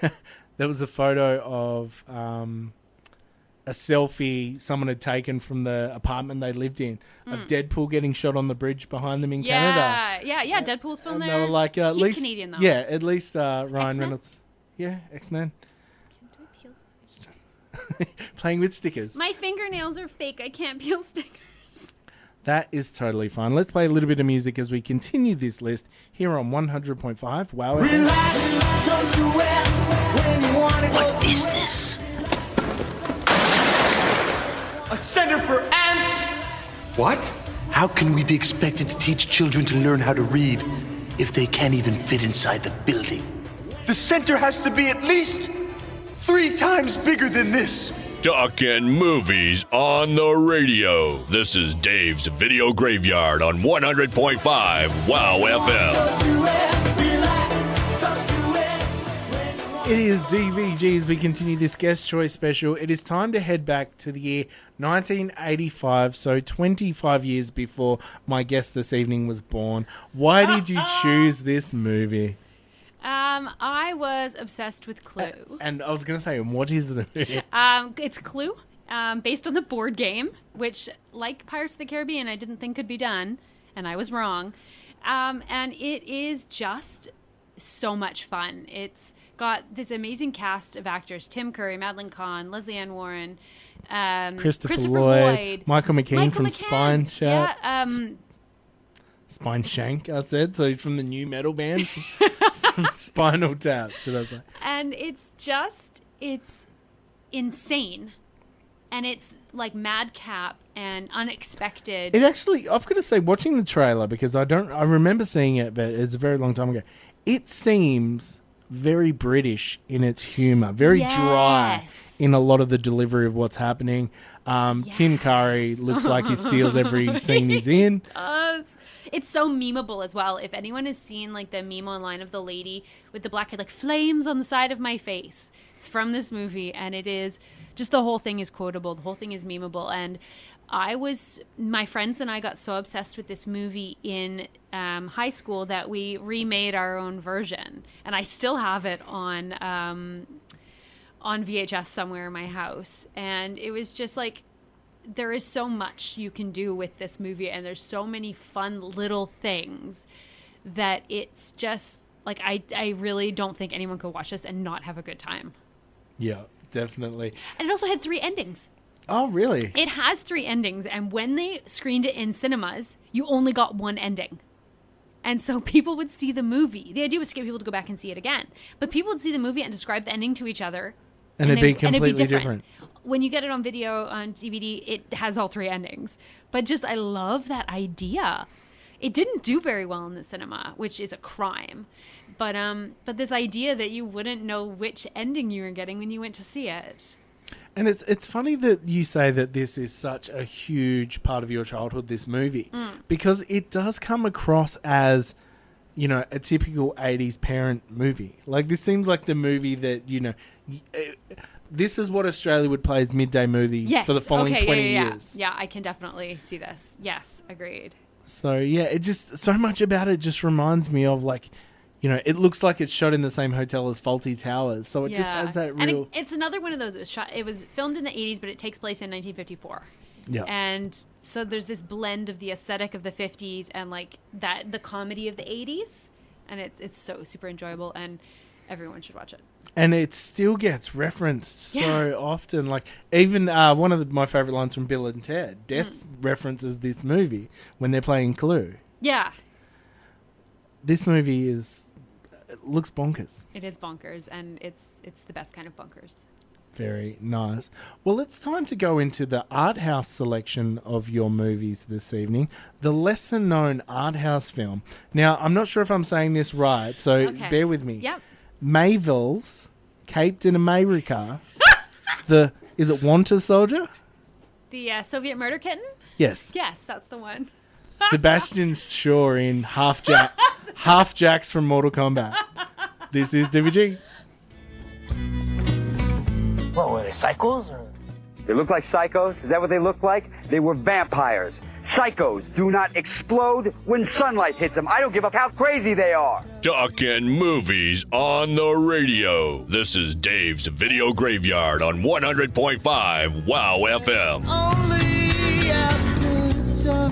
There was a photo of a selfie someone had taken from the apartment they lived in of Deadpool getting shot on the bridge behind them in Canada. Yeah, Deadpool's filmed there. They were like, at He's least Canadian though. Yeah, at least Ryan X-Men? Reynolds. Yeah, X-Men. Playing with stickers. My fingernails are fake. I can't peel stickers. That is totally fine. Let's play a little bit of music as we continue this list here on 100.5 WOW. Relax, don't you ask when you want to go. What is this? A center for ants? What? How can we be expected to teach children to learn how to read if they can't even fit inside the building? The center has to be at least 3 times bigger than this. Talking movies on the radio. This is Dave's Video Graveyard on 100.5 WOWFM. It is DVG as we continue this guest choice special. It is time to head back to the year 1985, so 25 years before my guest this evening was born. Why did you choose this movie? I was obsessed with Clue. And I was going to say, what is the movie? It's Clue, based on the board game, which, like Pirates of the Caribbean, I didn't think could be done, and I was wrong. And it is just so much fun. It's got this amazing cast of actors: Tim Curry, Madeline Kahn, Leslie Ann Warren, Christopher Lloyd, Michael McKean from Spine Shank. Yeah, Spine Shank, I said. So he's from the new metal band from Spinal Tap, should I say. And it's insane. And it's like madcap and unexpected. It actually, I've got to say, watching the trailer, because I remember seeing it, but it's a very long time ago. It seems very British in its humor, very dry in a lot of the delivery of what's happening. Tim Curry looks like he steals every scene he's in. It's so memeable as well. If anyone has seen like the meme online of the lady with the black hair, like flames on the side of my face, it's from this movie, and it is just, the whole thing is quotable. The whole thing is memeable. And my friends and I got so obsessed with this movie in high school that we remade our own version, and I still have it on VHS somewhere in my house. And it was just like, there is so much you can do with this movie, and there's so many fun little things that it's just like, I really don't think anyone could watch this and not have a good time. Yeah, definitely. And it also had 3 endings. Oh, really? It has 3 endings, and when they screened it in cinemas, you only got 1 ending. And so people would see the movie. The idea was to get people to go back and see it again. But people would see the movie and describe the ending to each other. And it'd be completely different. When you get it on video, on DVD, it has all 3 endings. But just, I love that idea. It didn't do very well in the cinema, which is a crime. But this idea that you wouldn't know which ending you were getting when you went to see it. And it's funny that you say that this is such a huge part of your childhood, this movie, because it does come across as, you know, a typical 80s parent movie. Like, this seems like the movie that, you know, this is what Australia would play as midday movies for the following 20 years. Yeah, I can definitely see this. Yes, agreed. So, yeah, it just, so much about it just reminds me of, like, you know, it looks like it's shot in the same hotel as Fawlty Towers. So it just has that real... And it's another one of those. It was filmed in the 80s, but it takes place in 1954. Yeah. And so there's this blend of the aesthetic of the 50s and, like, the comedy of the 80s. And it's so super enjoyable, and everyone should watch it. And it still gets referenced so often. Like, even one of my favourite lines from Bill and Ted, Death references this movie when they're playing Clue. Yeah. This movie looks bonkers. It is bonkers, and it's the best kind of bonkers. Very nice. Well, it's time to go into the art house selection of your movies this evening. The lesser known art house film. Now, I'm not sure if I'm saying this right, so bear with me. Yep. Mayville's Caped in America. Is it Winter Soldier? The Soviet murder kitten? Yes. Yes, that's the one. Sebastian Shaw in Half Jacks from Mortal Kombat. This is DVG. What were they, psychos? They look like psychos? Is that what they look like? They were vampires. Psychos do not explode when sunlight hits them. I don't give up how crazy they are. Talking movies on the radio. This is Dave's Video Graveyard on 100.5 WOWFM. Only after dark.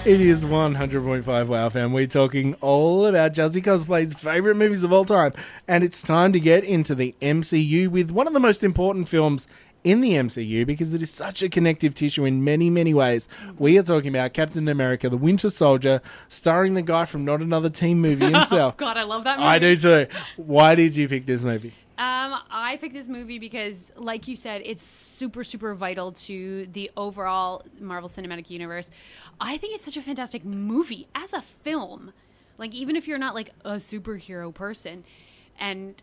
It is 100.5 WOWFM. We're talking all about Jusz Cosplay's favourite movies of all time. And it's time to get into the MCU with one of the most important films in the MCU, because it is such a connective tissue in many, many ways. We are talking about Captain America, the Winter Soldier, starring the guy from Not Another Teen Movie himself. Oh, God, I love that movie. I do too. Why did you pick this movie? I picked this movie because, like you said, it's super, super vital to the overall Marvel Cinematic Universe. I think it's such a fantastic movie as a film. Like, even if you're not, like, a superhero person, and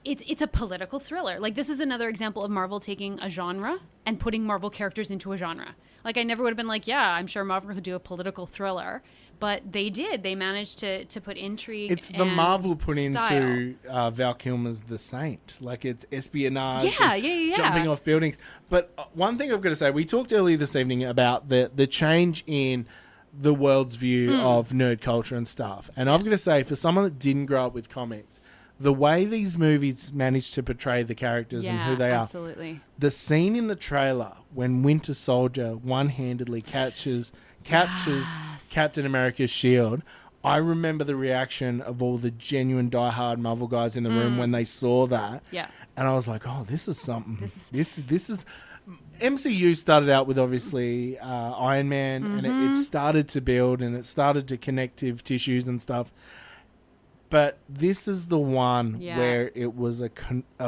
it's a political thriller. Like, this is another example of Marvel taking a genre and putting Marvel characters into a genre. Like, I never would have been like, yeah, I'm sure Marvel could do a political thriller. But they did. They managed to put intrigue. It's the Marvel put into Val Kilmer's The Saint. Like, it's espionage. Yeah. Jumping off buildings. But one thing I've got to say, we talked earlier this evening about the change in the world's view of nerd culture and stuff. And I've got to say, for someone that didn't grow up with comics, the way these movies manage to portray the characters and who they absolutely. are. The scene in the trailer when Winter Soldier one-handedly captures Captain America's shield. I remember the reaction of all the genuine diehard Marvel guys in the room when they saw that. Yeah. And I was like, oh, this is something. This is MCU started out with obviously Iron Man, and it started to build and it started to connective tissues and stuff. But this is the one where it was a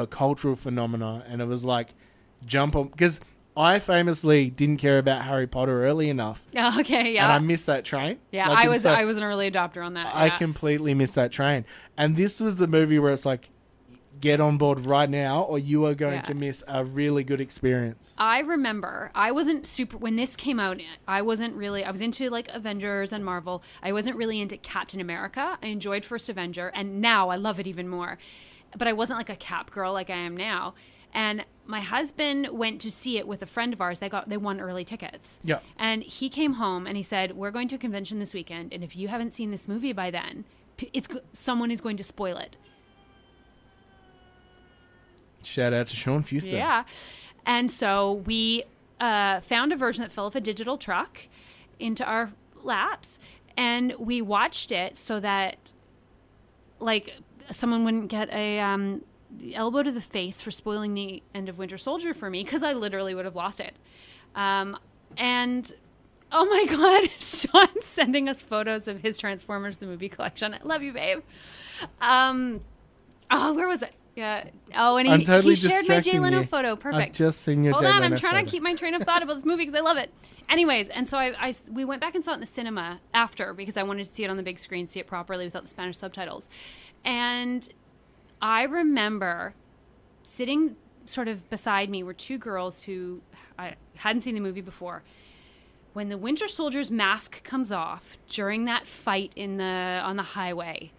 cultural phenomenon, and it was like jump on, because I famously didn't care about Harry Potter early enough. Oh, okay, yeah. And I missed that train. Yeah, I was an early adopter on that. I completely missed that train. And this was the movie where it's like, get on board right now or you are going to miss a really good experience. I remember I wasn't super when this came out. I was into like Avengers and Marvel. I wasn't really into Captain America. I enjoyed First Avenger, and now I love it even more. But I wasn't like a Cap girl like I am now. And my husband went to see it with a friend of ours. They won early tickets. Yeah. And he came home and he said, "We're going to a convention this weekend, and if you haven't seen this movie by then, someone is going to spoil it." Shout out to Sean Fuster. Yeah. And so we found a version that fell off a digital truck into our laps, and we watched it so that like someone wouldn't get a elbow to the face for spoiling the end of Winter Soldier for me, because I literally would have lost it. And oh my God, Sean's sending us photos of his Transformers the movie collection. I love you, babe. Where was it? Yeah. Oh, and he shared my Jay Leno photo. Perfect. I've just seen your Hold Jay on, Leno I'm trying photo. to keep my train of thought about this movie because I love it. Anyways, and so we went back and saw it in the cinema after because I wanted to see it on the big screen, see it properly without the Spanish subtitles. And I remember sitting sort of beside me were two girls who I hadn't seen the movie before. When the Winter Soldier's mask comes off during that fight on the highway,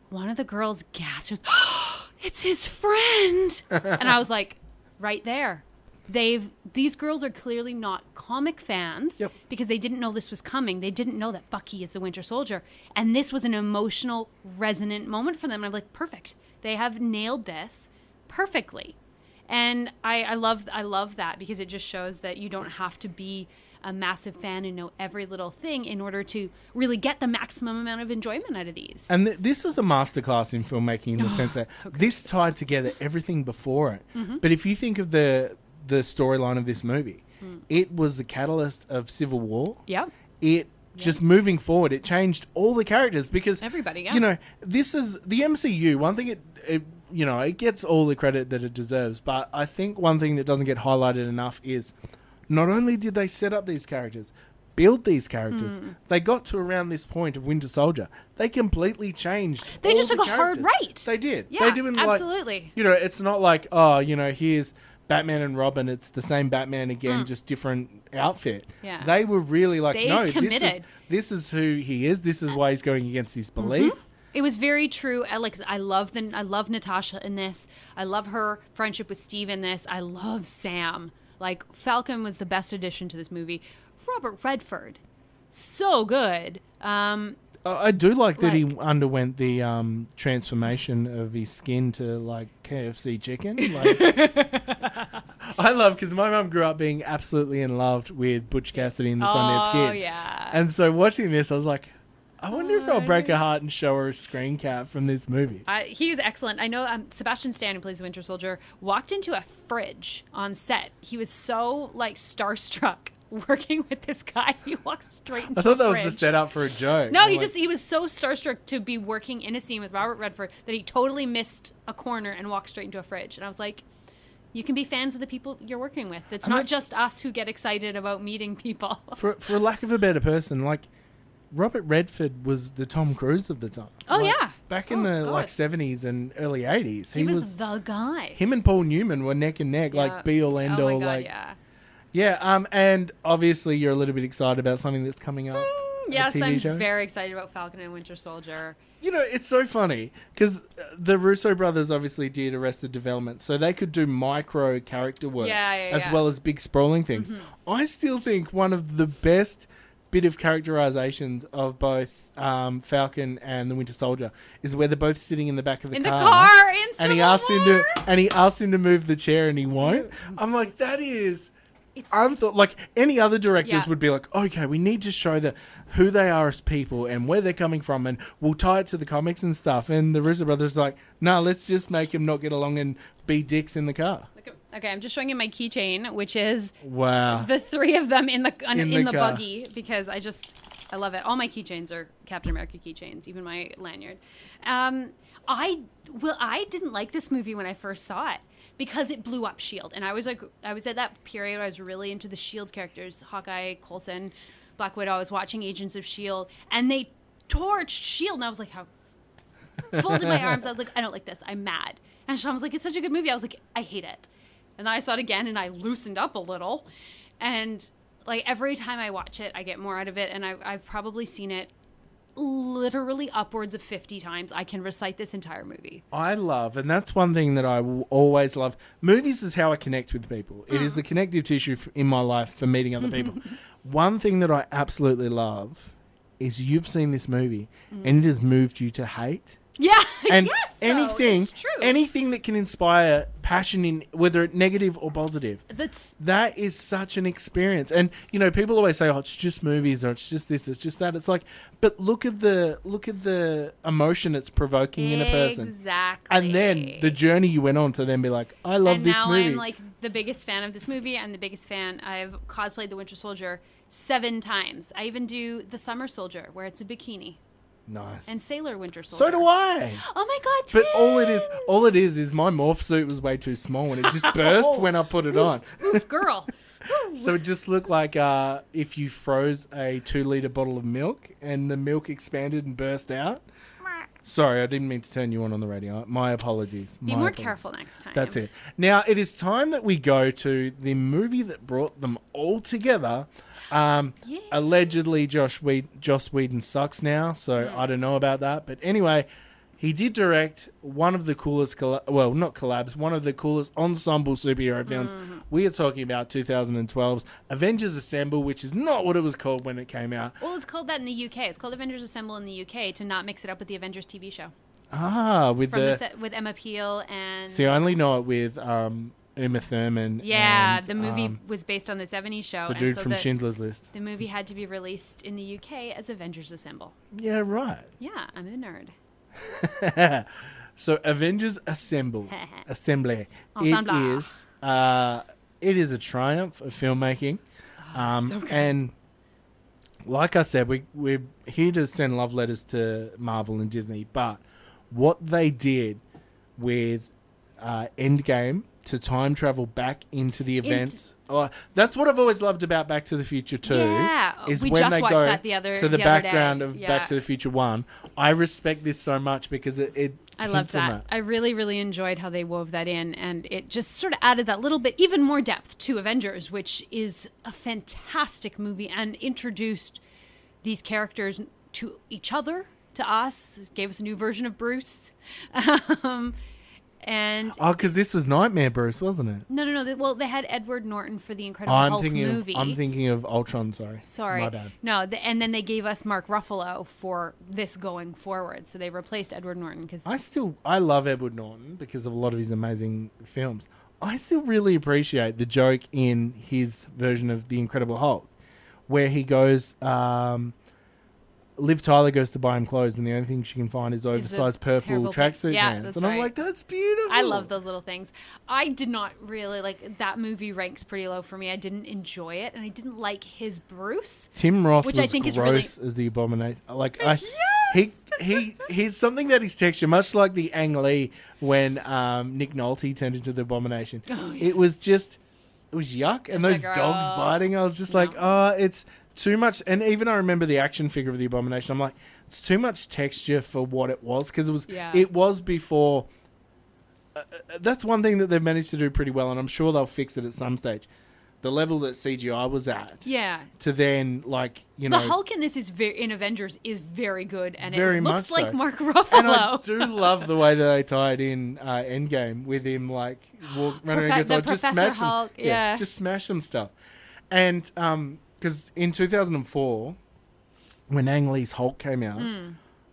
one of the girls gasped, she goes, "Oh, it's his friend!" And I was like, right there. These girls are clearly not comic fans because they didn't know this was coming. They didn't know that Bucky is the Winter Soldier. And this was an emotional, resonant moment for them. And I'm like, perfect. They have nailed this perfectly. And I love that because it just shows that you don't have to be a massive fan and know every little thing in order to really get the maximum amount of enjoyment out of these. And this is a masterclass in filmmaking in the sense that this tied together everything before it. Mm-hmm. But if you think of the storyline of this movie, it was the catalyst of Civil War. Yep. Just moving forward, it changed all the characters because everybody, this is the MCU. One thing it gets all the credit that it deserves, but I think one thing that doesn't get highlighted enough is not only did they set up these characters, build these characters, they got to around this point of Winter Soldier, they completely changed. They all just the took a hard characters. right. They did. Yeah, they didn't absolutely. It's not like, here's Batman and Robin, it's the same Batman again, just different outfit. Yeah. They were really like, They no, committed. this is who he is. This is why he's going against his belief. It was very true. I love Natasha in this. I love her friendship with Steve in this. I love Sam. Like, Falcon was the best addition to this movie. Robert Redford, so good. I do like that he underwent the transformation of his skin to like KFC chicken. I love because my mum grew up being absolutely in love with Butch Cassidy and the Sundance Kid. Oh yeah. And so watching this, I was like, I wonder if I'll break her heart and show her a screen cap from this movie. He was excellent. I know Sebastian Stan, who plays the Winter Soldier, walked into a fridge on set. He was so like starstruck working with this guy. He walked straight into I thought that fridge. was the setup for a joke. No, he was so starstruck to be working in a scene with Robert Redford that he totally missed a corner and walked straight into a fridge. And I was like, you can be fans of the people you're working with. It's not just us who get excited about meeting people. For lack of a better person, like Robert Redford was the Tom Cruise of the time. Oh, like, yeah. Back in the God. 70s and early 80s. He was the guy. Him and Paul Newman were neck and neck, like be all end all. Oh my God, like, yeah. Yeah, and obviously you're a little bit excited about something that's coming up. Yes, a TV I'm show. very excited about Falcon and Winter Soldier. It's so funny because the Russo brothers obviously did Arrested Development, so they could do micro character work as well as big sprawling things. I still think one of the best bit of characterization of both Falcon and the Winter Soldier is where they're both sitting in the back of the car. And he asks him to move the chair, and he won't. I'm like, that is. Like any other directors would be like, okay, we need to show who they are as people and where they're coming from, and we'll tie it to the comics and stuff. And the Russo brothers are like, no, let's just make them not get along and be dicks in the car. Okay, I'm just showing you my keychain, which is the three of them in the buggy, because I love it. All my keychains are Captain America keychains, even my lanyard. I didn't like this movie when I first saw it because it blew up S.H.I.E.L.D. And I was at that period where I was really into the S.H.I.E.L.D. characters, Hawkeye, Coulson, Black Widow. I was watching Agents of S.H.I.E.L.D. and they torched S.H.I.E.L.D. and I was like, how? Folded my arms. I was like, I don't like this. I'm mad. And Sean was like, it's such a good movie. I was like, I hate it. And then I saw it again and I loosened up a little. And like every time I watch it, I get more out of it. And I've probably seen it literally upwards of 50 times. I can recite this entire movie. I love, and that's one thing that I will always love. Movies is how I connect with people. It is the connective tissue in my life for meeting other people. One thing that I absolutely love is you've seen this movie and it has moved you to hate. Yeah, and yes, anything that can inspire passion in whether it's negative or positive. That is such an experience. And you know, people always say, "Oh, it's just movies, or it's just this, it's just that." It's like, but look at the emotion it's provoking in a person. Exactly. And then the journey you went on to then be like, "I love this movie." And now I'm like the biggest fan of this movie. I'm the biggest fan. I've cosplayed the Winter Soldier 7 times. I even do the Summer Soldier, where it's a bikini. Nice. And Sailor Winter Soldier. So do I. Oh my God, twins. But all it is my morph suit was way too small and it just burst when I put it on. Girl. So it just looked like if you froze a 2-liter bottle of milk and the milk expanded and burst out. Sorry, I didn't mean to turn you on the radio. My apologies. Be more careful next time. That's it. Now, it is time that we go to the movie that brought them all together. Allegedly, Joss Whedon sucks now, so I don't know about that. But anyway, he did direct one of the coolest, one of the coolest ensemble superhero films. We are talking about 2012's Avengers Assemble, which is not what it was called when it came out. Well, it's called that in the UK. It's called Avengers Assemble in the UK to not mix it up with the Avengers TV show. With Emma Peel and... See, I only know it with... Uma Thurman. Yeah, and, the movie was based on the 70s show. The dude from Schindler's List. The movie had to be released in the UK as Avengers Assemble. Yeah, right. Yeah, I'm a nerd. So Avengers Assembly. Ensemble. It is a triumph of filmmaking. So good. And like I said, we're here to send love letters to Marvel and Disney, but what they did with Endgame to time travel back into the events. That's what I've always loved about Back to the Future 2. Yeah, is we when just they watched go that the other background day. of Back to the Future 1. I respect this so much because it I loved that. I really, really enjoyed how they wove that in, and it just sort of added that little bit, even more depth to Avengers, which is a fantastic movie, and introduced these characters to each other, to us, gave us a new version of Bruce. Because this was Nightmare Bruce, wasn't it? No. Well, they had Edward Norton for the Incredible Hulk movie. I'm thinking of Ultron, sorry. My bad. No, and then they gave us Mark Ruffalo for this going forward. So they replaced Edward Norton. I love Edward Norton because of a lot of his amazing films. I still really appreciate the joke in his version of the Incredible Hulk where he goes... Liv Tyler goes to buy him clothes, and the only thing she can find is oversized purple tracksuit pants. And I'm like, that's beautiful. I love those little things. I did not really that movie ranks pretty low for me. I didn't enjoy it, and I didn't like his Bruce. Tim Roth which was I think gross as the Abomination. He's something that his texture, much like the Ang Lee when Nick Nolte turned into the Abomination. Oh, yeah. It was yuck, and those dogs biting. I was just like, it's too much. And even I remember the action figure of the Abomination. I'm like, it's too much texture for what it was, because it was before. That's one thing that they've managed to do pretty well, and I'm sure they'll fix it at some stage. The level that CGI was at, to then the Hulk in this in Avengers is very good, and very it looks like so. Mark Ruffalo. And I do love the way that they tied in Endgame with him running and goes, just smash Hulk, just smash some stuff, and because in 2004 when Ang Lee's Hulk came out,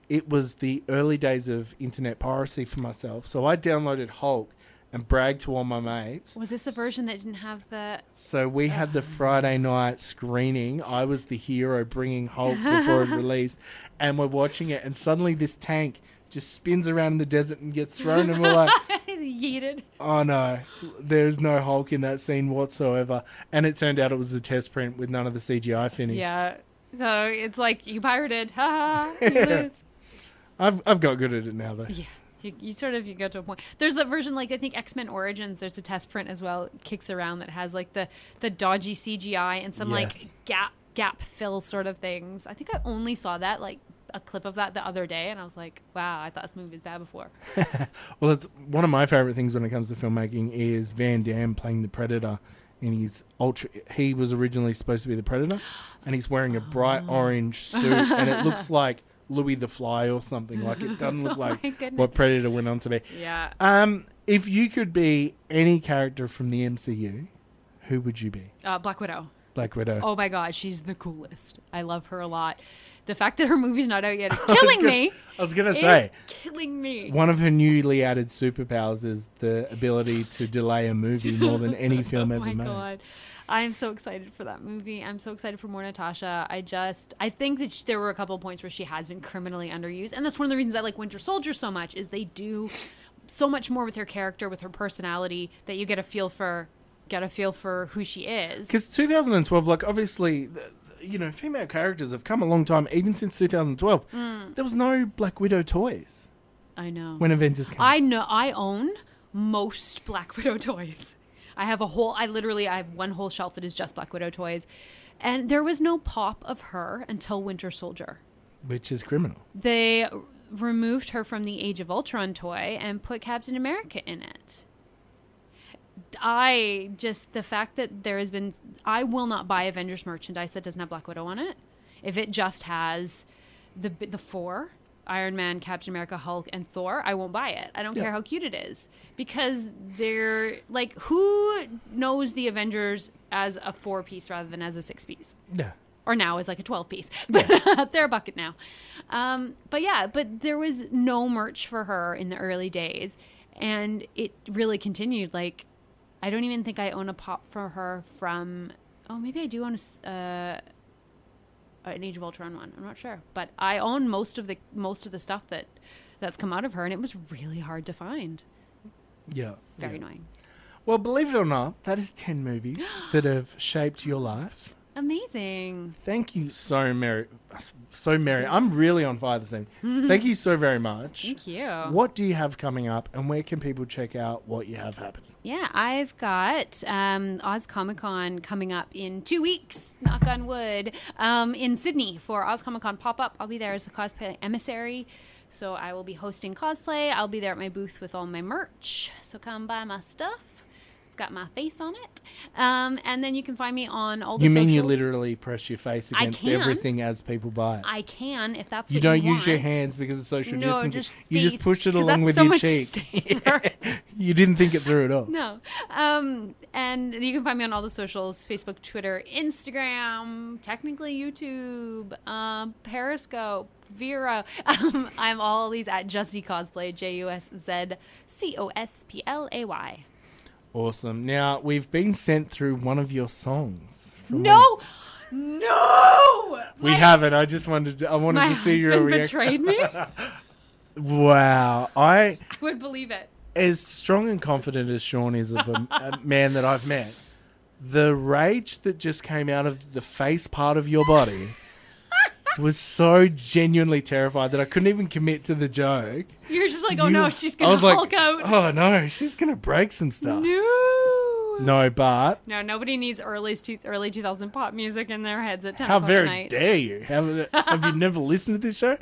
it was the early days of internet piracy for myself. So I downloaded Hulk and bragged to all my mates. Was this the version that didn't have the... So we had the Friday night screening. I was the hero bringing Hulk before it released. And we're watching it. And suddenly this tank just spins around the desert and gets thrown. And we're like... Yeeted. Oh, no. There's no Hulk in that scene whatsoever. And it turned out it was a test print with none of the CGI finished. Yeah. So it's like, you pirated. Ha ha. Yeah. I've got good at it now, though. Yeah. You go to a point. There's that version, like, I think X-Men Origins, there's a test print as well, kicks around, that has, like, the dodgy CGI and some, like, gap fill sort of things. I think I only saw that, like, a clip of that the other day, and I was like, wow, I thought this movie was bad before. Well, it's one of my favorite things when it comes to filmmaking is Van Damme playing the Predator in his he was originally supposed to be the Predator, and he's wearing a bright orange suit, and it looks like Louis the Fly or something. Like, it doesn't look like what Predator went on to be. Yeah. If you could be any character from the MCU, who would you be? Black Widow. Black Widow. Oh my God, she's the coolest. I love her a lot. The fact that her movie's not out yet is killing me. I was going to say. Killing me. One of her newly added superpowers is the ability to delay a movie more than any film ever made. Oh my God. I am so excited for that movie. I'm so excited for more Natasha. I think that there were a couple of points where she has been criminally underused. And that's one of the reasons I like Winter Soldier so much, is they do so much more with her character, with her personality, that you get a feel for who she is. Because 2012, like, obviously, female characters have come a long time, even since 2012. There was no Black Widow toys. I know. When Avengers came. I know. I own most Black Widow toys. I have one whole shelf that is just Black Widow toys. And there was no pop of her until Winter Soldier. Which is criminal. They removed her from the Age of Ultron toy and put Captain America in it. The fact that I will not buy Avengers merchandise that doesn't have Black Widow on it. If it just has the four, Iron Man, Captain America, Hulk, and Thor, I won't buy it. I don't care how cute it is. Because they're, like, who knows the Avengers as a 4-piece rather than as a 6-piece? Yeah. Or now as like a 12-piece. But they're a bucket now. But there was no merch for her in the early days. And it really continued. I don't even think I own a pop for her from... Oh, maybe I do own an Age of Ultron one. I'm not sure. But I own most of the stuff that's come out of her, and it was really hard to find. Yeah. Very annoying. Well, believe it or not, that is 10 movies that have shaped your life. Amazing. Thank you so Mary. I'm really on fire this evening. Thank you so very much. Thank you. What do you have coming up, and where can people check out what you have happening? Yeah, I've got Oz Comic Con coming up in 2 weeks, knock on wood, in Sydney for Oz Comic Con pop-up. I'll be there as a cosplay emissary. So I will be hosting cosplay. I'll be there at my booth with all my merch. So come buy my stuff. It's got my face on it. And then you can find me on all the socials. You mean you literally press your face against everything as people buy it? I can, if that's what you you want. don't use your hands because of social distancing. You just push it because along with so your cheek. You didn't think it through at all. No. And you can find me on all the socials: Facebook, Twitter, Instagram, technically YouTube, Periscope, Vero. I'm all these at Jusz Cosplay, JUSZ COSPLAY. Awesome. Now, we've been sent through one of your songs. No! We haven't. I just wanted to see your reaction. My husband betrayed me? Wow. I would believe it. As strong and confident as Sean is of a man that I've met, the rage that just came out of the face part of your body was so genuinely terrified that I couldn't even commit to the joke. You're just like, oh no, she's going to Hulk out. Oh no, she's going to break some stuff. No, but... No, nobody needs early 2000 pop music in their heads at 10 How o'clock very at night. dare you? Have you never listened to this show?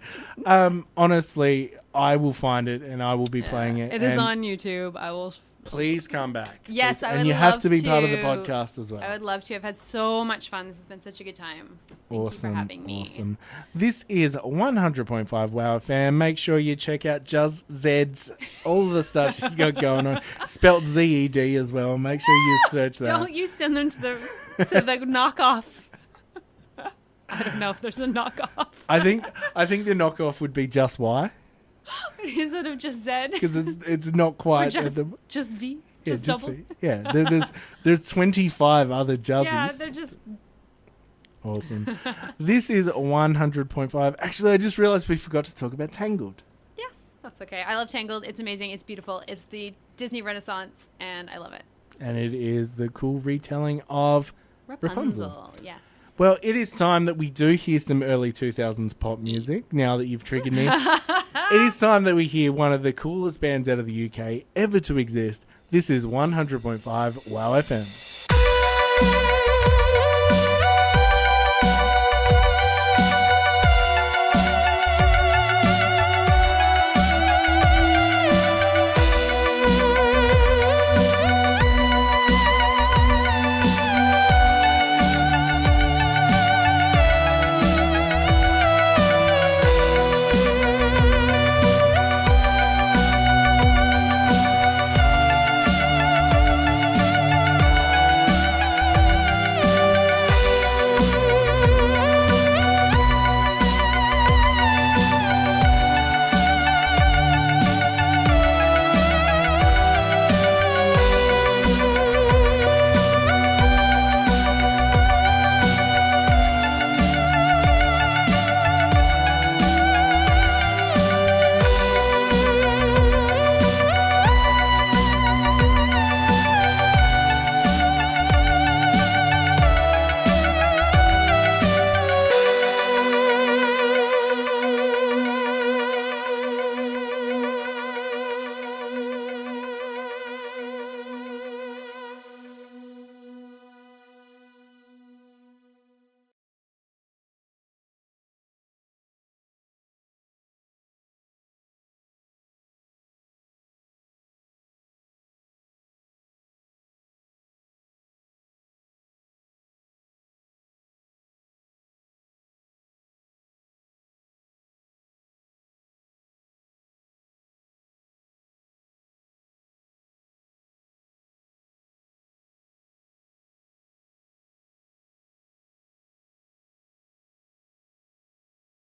Honestly, I will find it and I will be playing it. It is on YouTube. I will... Please come back. Yes, please. I would love to. And you have to be part of the podcast as well. I would love to. I've had so much fun. This has been such a good time. Thank you for having me. Awesome. This is 100.5 WOWFM. Make sure you check out Jusz Zed's, all of the stuff she's got going on. Spelt Z-E-D as well. Make sure you search that. Don't you send them to the knockoff. I don't know if there's a knockoff. I think the knockoff would be Just Y. Instead of just Z. Because it's not quite... Or just V. Yeah, just double. V. Yeah, there's 25 other Juzzies. Yeah, they're just... Awesome. This is 100.5. Actually, I just realized we forgot to talk about Tangled. Yes, that's okay. I love Tangled. It's amazing. It's beautiful. It's the Disney Renaissance, and I love it. And it is the cool retelling of Rapunzel. Yes. Well, it is time that we do hear some early 2000s pop music, now that you've triggered me. It is time that we hear one of the coolest bands out of the UK ever to exist. This is 100.5 WOW FM.